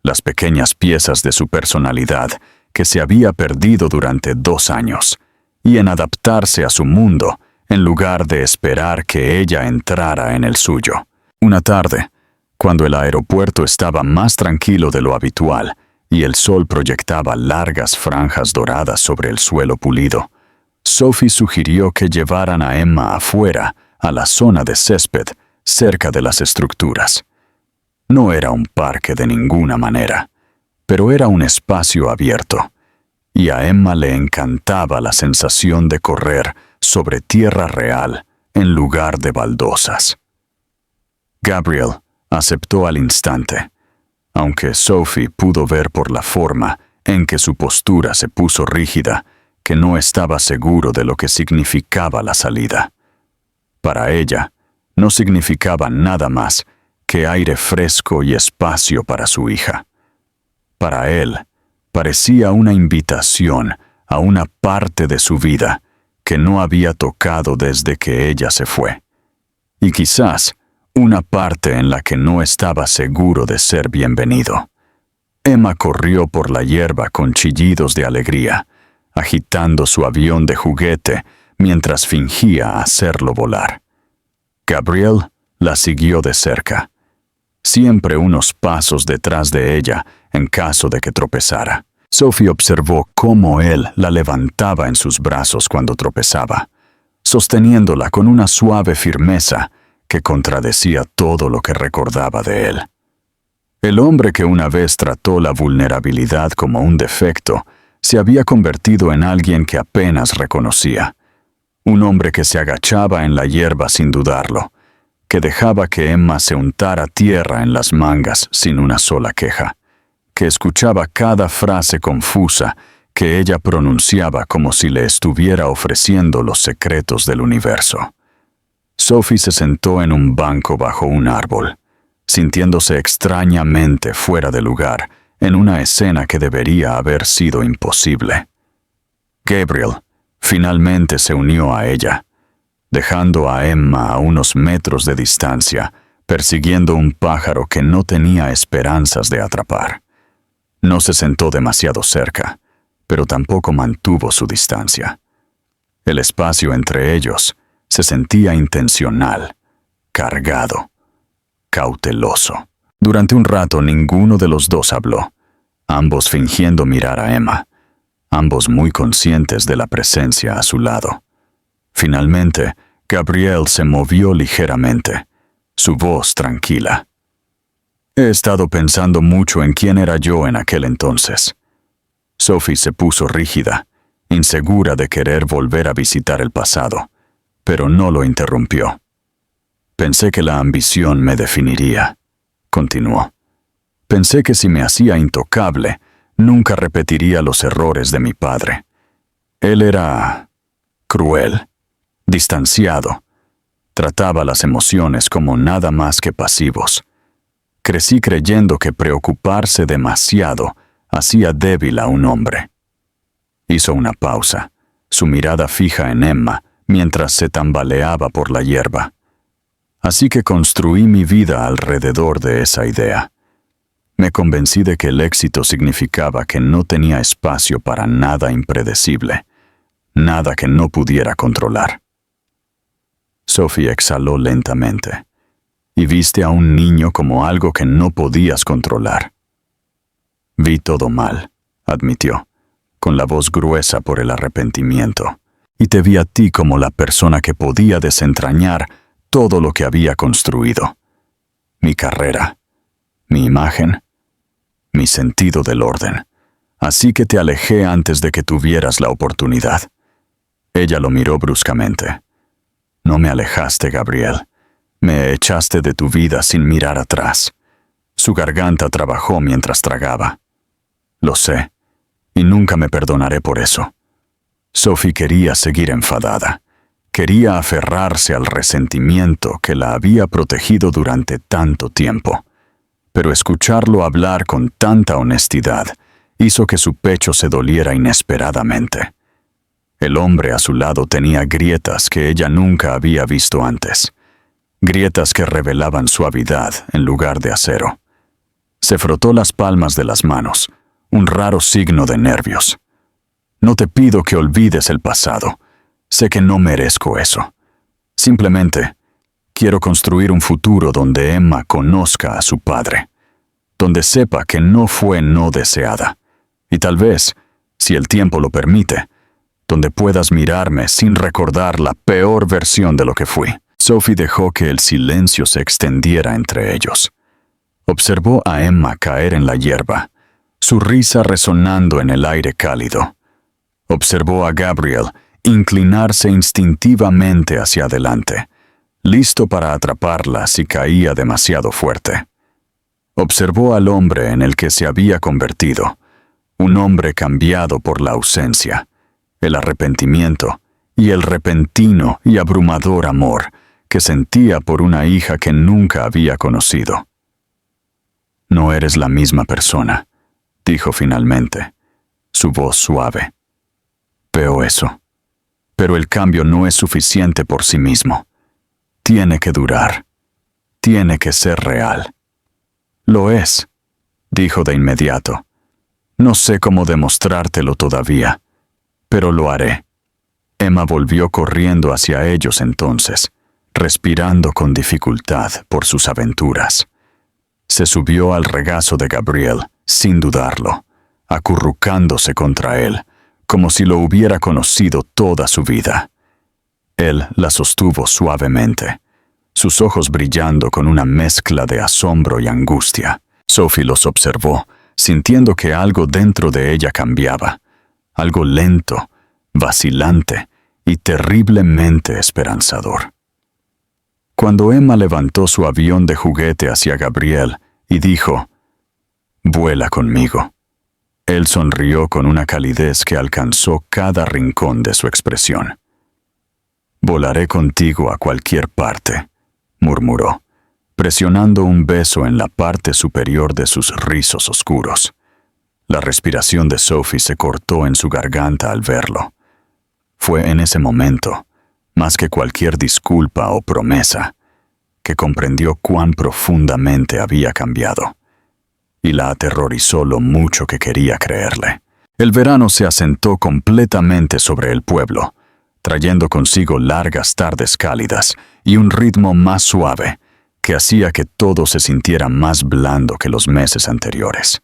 S1: las pequeñas piezas de su personalidad que se había perdido durante 2 años, y en adaptarse a su mundo en lugar de esperar que ella entrara en el suyo. Una tarde, cuando el aeropuerto estaba más tranquilo de lo habitual y el sol proyectaba largas franjas doradas sobre el suelo pulido, Sophie sugirió que llevaran a Emma afuera, a la zona de césped, cerca de las estructuras. No era un parque de ninguna manera, pero era un espacio abierto, y a Emma le encantaba la sensación de correr sobre tierra real en lugar de baldosas. Gabriel aceptó al instante, aunque Sophie pudo ver por la forma en que su postura se puso rígida que no estaba seguro de lo que significaba la salida. Para ella, no significaba nada más que aire fresco y espacio para su hija. Para él, parecía una invitación a una parte de su vida que no había tocado desde que ella se fue. Y quizás una parte en la que no estaba seguro de ser bienvenido. Emma corrió por la hierba con chillidos de alegría, agitando su avión de juguete mientras fingía hacerlo volar. Gabriel la siguió de cerca, siempre unos pasos detrás de ella en caso de que tropezara. Sophie observó cómo él la levantaba en sus brazos cuando tropezaba, sosteniéndola con una suave firmeza que contradecía todo lo que recordaba de él. El hombre que una vez trató la vulnerabilidad como un defecto se había convertido en alguien que apenas reconocía. Un hombre que se agachaba en la hierba sin dudarlo, que dejaba que Emma se untara tierra en las mangas sin una sola queja, que escuchaba cada frase confusa que ella pronunciaba como si le estuviera ofreciendo los secretos del universo. Sophie se sentó en un banco bajo un árbol, sintiéndose extrañamente fuera de lugar en una escena que debería haber sido imposible. Gabriel finalmente se unió a ella, dejando a Emma a unos metros de distancia, persiguiendo un pájaro que no tenía esperanzas de atrapar. No se sentó demasiado cerca, pero tampoco mantuvo su distancia. El espacio entre ellos se sentía intencional, cargado, cauteloso. Durante un rato ninguno de los dos habló, ambos fingiendo mirar a Emma, ambos muy conscientes de la presencia a su lado. Finalmente, Gabriel se movió ligeramente, su voz tranquila. He estado pensando mucho en quién era yo en aquel entonces. Sophie se puso rígida, insegura de querer volver a visitar el pasado, pero no lo interrumpió. Pensé que la ambición me definiría, continuó. Pensé que si me hacía intocable, nunca repetiría los errores de mi padre. Él era cruel, distanciado. Trataba las emociones como nada más que pasivos. Crecí creyendo que preocuparse demasiado hacía débil a un hombre. Hizo una pausa, su mirada fija en Emma mientras se tambaleaba por la hierba. Así que construí mi vida alrededor de esa idea. Me convencí de que el éxito significaba que no tenía espacio para nada impredecible, nada que no pudiera controlar. Sophie exhaló lentamente. Y viste a un niño como algo que no podías controlar. Vi todo mal, admitió, con la voz gruesa por el arrepentimiento, y te vi a ti como la persona que podía desentrañar todo lo que había construido. Mi carrera, mi imagen, mi sentido del orden. Así que te alejé antes de que tuvieras la oportunidad. Ella lo miró bruscamente. No me alejaste, Gabriel. Me echaste de tu vida sin mirar atrás. Su garganta trabajó mientras tragaba. Lo sé, y nunca me perdonaré por eso. Sophie quería seguir enfadada. Quería aferrarse al resentimiento que la había protegido durante tanto tiempo. Pero escucharlo hablar con tanta honestidad hizo que su pecho se doliera inesperadamente. El hombre a su lado tenía grietas que ella nunca había visto antes. Grietas que revelaban suavidad en lugar de acero. Se frotó las palmas de las manos, un raro signo de nervios. No te pido que olvides el pasado. Sé que no merezco eso. Simplemente, quiero construir un futuro donde Emma conozca a su padre, donde sepa que no fue no deseada, y tal vez, si el tiempo lo permite, donde puedas mirarme sin recordar la peor versión de lo que fui. Sophie dejó que el silencio se extendiera entre ellos. Observó a Emma caer en la hierba, su risa resonando en el aire cálido. Observó a Gabriel inclinarse instintivamente hacia adelante, listo para atraparla si caía demasiado fuerte. Observó al hombre en el que se había convertido, un hombre cambiado por la ausencia, el arrepentimiento y el repentino y abrumador amor que sentía por una hija que nunca había conocido. «No eres la misma persona», dijo finalmente, su voz suave. «Veo eso. Pero el cambio no es suficiente por sí mismo. Tiene que durar. Tiene que ser real». «Lo es», dijo de inmediato. «No sé cómo demostrártelo todavía, pero lo haré». Emma volvió corriendo hacia ellos entonces, respirando con dificultad por sus aventuras. Se subió al regazo de Gabriel, sin dudarlo, acurrucándose contra él, como si lo hubiera conocido toda su vida. Él la sostuvo suavemente, sus ojos brillando con una mezcla de asombro y angustia. Sophie los observó, sintiendo que algo dentro de ella cambiaba, algo lento, vacilante y terriblemente esperanzador. Cuando Emma levantó su avión de juguete hacia Gabriel y dijo, «Vuela conmigo», él sonrió con una calidez que alcanzó cada rincón de su expresión. «Volaré contigo a cualquier parte», murmuró, presionando un beso en la parte superior de sus rizos oscuros. La respiración de Sophie se cortó en su garganta al verlo. Fue en ese momento, más que cualquier disculpa o promesa, que comprendió cuán profundamente había cambiado, y la aterrorizó lo mucho que quería creerle. El verano se asentó completamente sobre el pueblo, trayendo consigo largas tardes cálidas y un ritmo más suave que hacía que todo se sintiera más blando que los meses anteriores.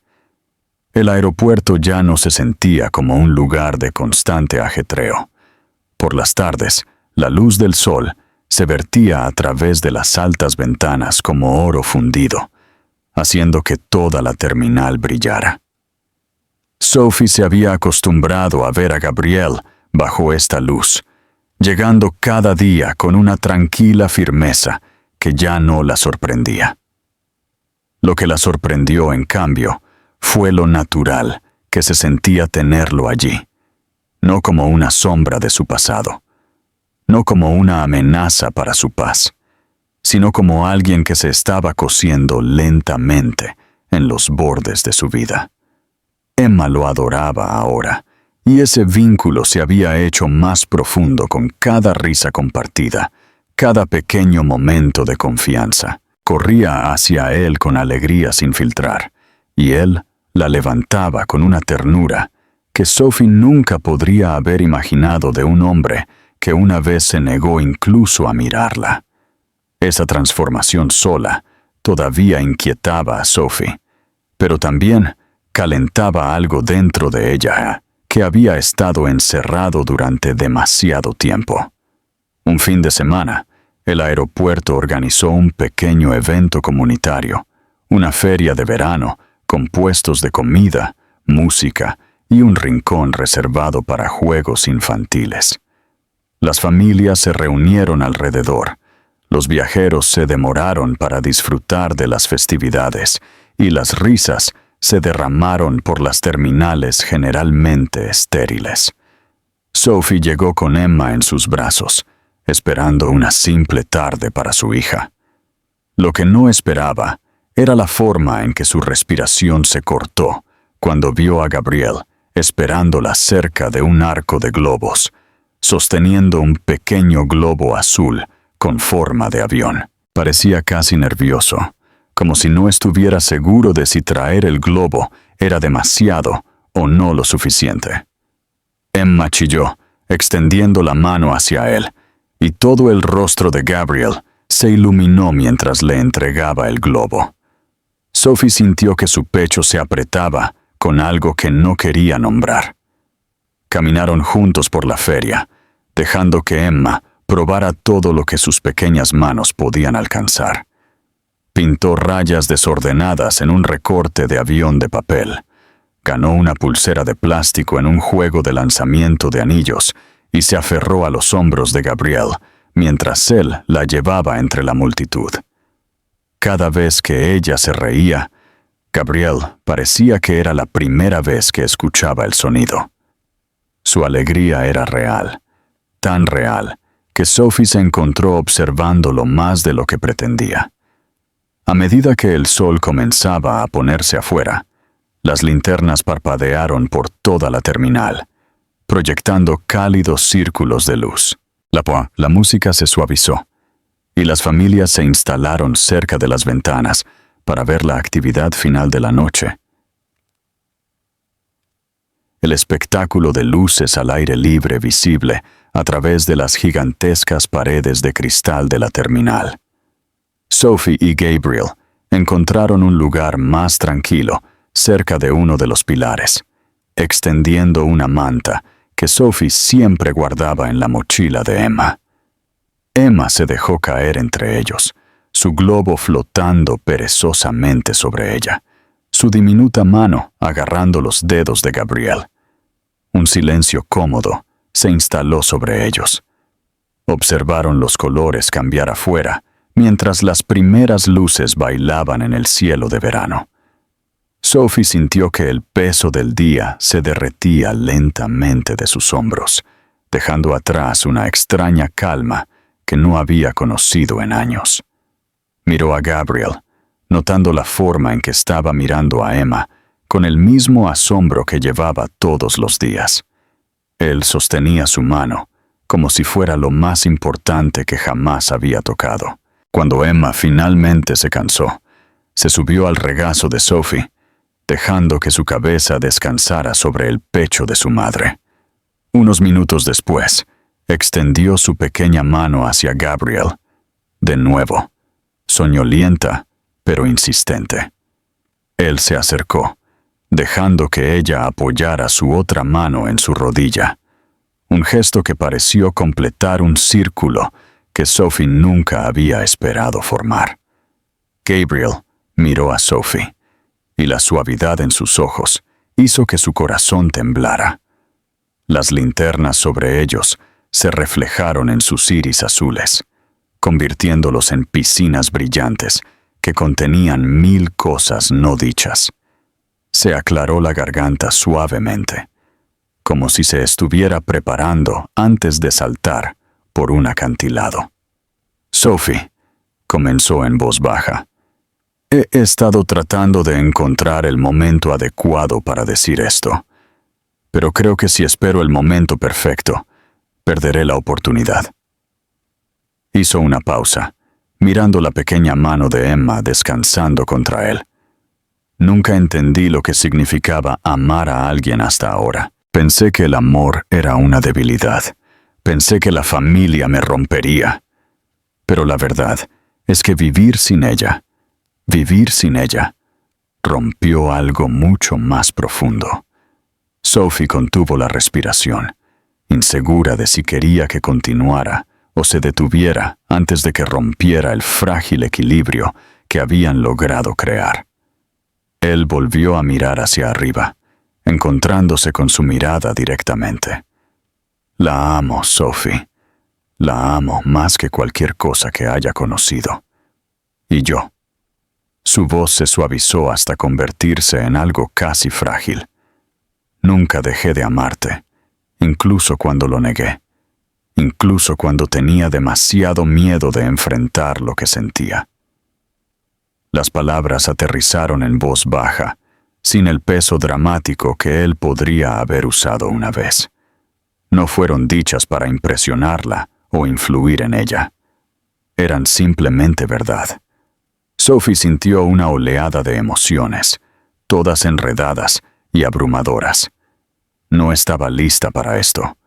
S1: El aeropuerto ya no se sentía como un lugar de constante ajetreo. Por las tardes, la luz del sol se vertía a través de las altas ventanas como oro fundido, haciendo que toda la terminal brillara. Sophie se había acostumbrado a ver a Gabriel bajo esta luz, llegando cada día con una tranquila firmeza que ya no la sorprendía. Lo que la sorprendió, en cambio, fue lo natural que se sentía tenerlo allí, no como una sombra de su pasado, no como una amenaza para su paz, sino como alguien que se estaba cociendo lentamente en los bordes de su vida. Emma lo adoraba ahora, y ese vínculo se había hecho más profundo con cada risa compartida, cada pequeño momento de confianza. Corría hacia él con alegría sin filtrar, y él la levantaba con una ternura que Sophie nunca podría haber imaginado de un hombre que una vez se negó incluso a mirarla. Esa transformación sola todavía inquietaba a Sophie, pero también calentaba algo dentro de ella que había estado encerrado durante demasiado tiempo. Un fin de semana, el aeropuerto organizó un pequeño evento comunitario, una feria de verano con puestos de comida, música y un rincón reservado para juegos infantiles. Las familias se reunieron alrededor, los viajeros se demoraron para disfrutar de las festividades y las risas se derramaron por las terminales generalmente estériles. Sophie llegó con Emma en sus brazos, esperando una simple tarde para su hija. Lo que no esperaba era la forma en que su respiración se cortó cuando vio a Gabriel esperándola cerca de un arco de globos, sosteniendo un pequeño globo azul con forma de avión. Parecía casi nervioso, como si no estuviera seguro de si traer el globo era demasiado o no lo suficiente. Emma chilló, extendiendo la mano hacia él, y todo el rostro de Gabriel se iluminó mientras le entregaba el globo. Sophie sintió que su pecho se apretaba con algo que no quería nombrar. Caminaron juntos por la feria, dejando que Emma probara todo lo que sus pequeñas manos podían alcanzar. Pintó rayas desordenadas en un recorte de avión de papel. Ganó una pulsera de plástico en un juego de lanzamiento de anillos y se aferró a los hombros de Gabriel mientras él la llevaba entre la multitud. Cada vez que ella se reía, Gabriel parecía que era la primera vez que escuchaba el sonido. Su alegría era real, tan real, que Sophie se encontró observándolo más de lo que pretendía. A medida que el sol comenzaba a ponerse afuera, las linternas parpadearon por toda la terminal, proyectando cálidos círculos de luz. La música se suavizó, y las familias se instalaron cerca de las ventanas para ver la actividad final de la noche. El espectáculo de luces al aire libre visible a través de las gigantescas paredes de cristal de la terminal. Sophie y Gabriel encontraron un lugar más tranquilo cerca de uno de los pilares, extendiendo una manta que Sophie siempre guardaba en la mochila de Emma. Emma se dejó caer entre ellos, su globo flotando perezosamente sobre ella, su diminuta mano agarrando los dedos de Gabriel. Un silencio cómodo se instaló sobre ellos. Observaron los colores cambiar afuera, mientras las primeras luces bailaban en el cielo de verano. Sophie sintió que el peso del día se derretía lentamente de sus hombros, dejando atrás una extraña calma que no había conocido en años. Miró a Gabriel, notando la forma en que estaba mirando a Emma, con el mismo asombro que llevaba todos los días. Él sostenía su mano, como si fuera lo más importante que jamás había tocado. Cuando Emma finalmente se cansó, se subió al regazo de Sophie, dejando que su cabeza descansara sobre el pecho de su madre. Unos minutos después, extendió su pequeña mano hacia Gabriel, de nuevo, soñolienta, pero insistente. Él se acercó, dejando que ella apoyara su otra mano en su rodilla, un gesto que pareció completar un círculo que Sophie nunca había esperado formar. Gabriel miró a Sophie, y la suavidad en sus ojos hizo que su corazón temblara. Las linternas sobre ellos se reflejaron en sus iris azules, convirtiéndolos en piscinas brillantes que contenían 1000 cosas no dichas. Se aclaró la garganta suavemente, como si se estuviera preparando antes de saltar por un acantilado. Sophie, comenzó en voz baja, he estado tratando de encontrar el momento adecuado para decir esto, pero creo que si espero el momento perfecto, perderé la oportunidad. Hizo una pausa, mirando la pequeña mano de Emma descansando contra él. Nunca entendí lo que significaba amar a alguien hasta ahora. Pensé que el amor era una debilidad. Pensé que la familia me rompería. Pero la verdad es que vivir sin ella, rompió algo mucho más profundo. Sophie contuvo la respiración, insegura de si quería que continuara o se detuviera antes de que rompiera el frágil equilibrio que habían logrado crear. Él volvió a mirar hacia arriba, encontrándose con su mirada directamente. La amo, Sophie. La amo más que cualquier cosa que haya conocido. Y yo. Su voz se suavizó hasta convertirse en algo casi frágil. Nunca dejé de amarte, incluso cuando lo negué, incluso cuando tenía demasiado miedo de enfrentar lo que sentía. Las palabras aterrizaron en voz baja, sin el peso dramático que él podría haber usado una vez. No fueron dichas para impresionarla o influir en ella. Eran simplemente verdad. Sophie sintió una oleada de emociones, todas enredadas y abrumadoras. No estaba lista para esto.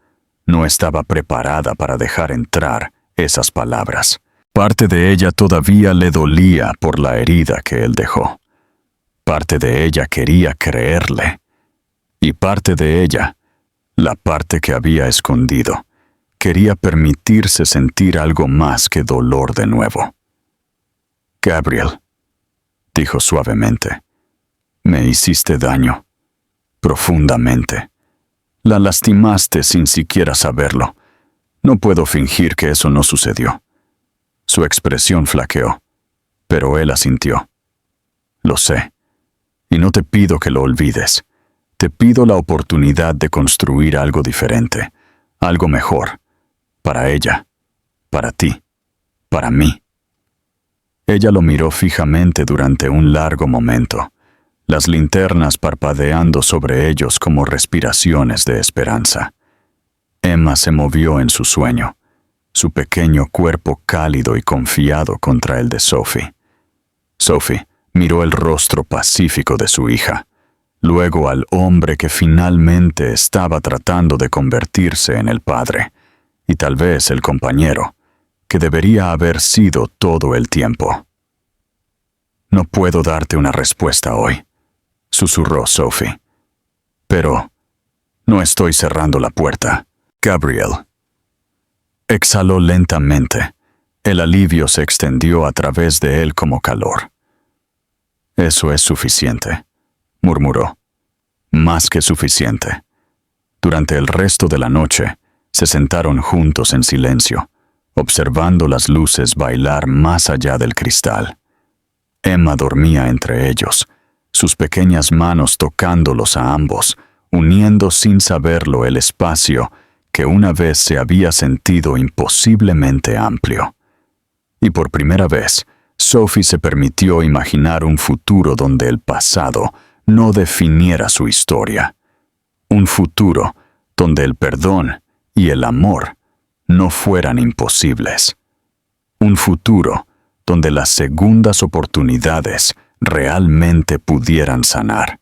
S1: No estaba preparada para dejar entrar esas palabras. Parte de ella todavía le dolía por la herida que él dejó. Parte de ella quería creerle. Y parte de ella, la parte que había escondido, quería permitirse sentir algo más que dolor de nuevo. Gabriel, dijo suavemente, me hiciste daño, profundamente. La lastimaste sin siquiera saberlo. No puedo fingir que eso no sucedió. Su expresión flaqueó, pero él asintió. Lo sé, y no te pido que lo olvides. te pido la oportunidad de construir algo diferente, algo mejor, para ella, para ti, para mí. Ella lo miró fijamente durante un largo momento, las linternas parpadeando sobre ellos como respiraciones de esperanza. Emma se movió en su sueño, su pequeño cuerpo cálido y confiado contra el de Sophie. Sophie miró el rostro pacífico de su hija, luego al hombre que finalmente estaba tratando de convertirse en el padre, y tal vez el compañero, que debería haber sido todo el tiempo. «No puedo darte una respuesta hoy», susurró Sophie. «Pero no estoy cerrando la puerta, Gabriel». Exhaló lentamente. El alivio se extendió a través de él como calor. «Eso es suficiente», murmuró. «Más que suficiente». Durante el resto de la noche, se sentaron juntos en silencio, observando las luces bailar más allá del cristal. Emma dormía entre ellos, sus pequeñas manos tocándolos a ambos, uniendo sin saberlo el espacio que una vez se había sentido imposiblemente amplio. Y por primera vez, Sophie se permitió imaginar un futuro donde el pasado no definiera su historia. Un futuro donde el perdón y el amor no fueran imposibles. Un futuro donde las segundas oportunidades realmente pudieran sanar.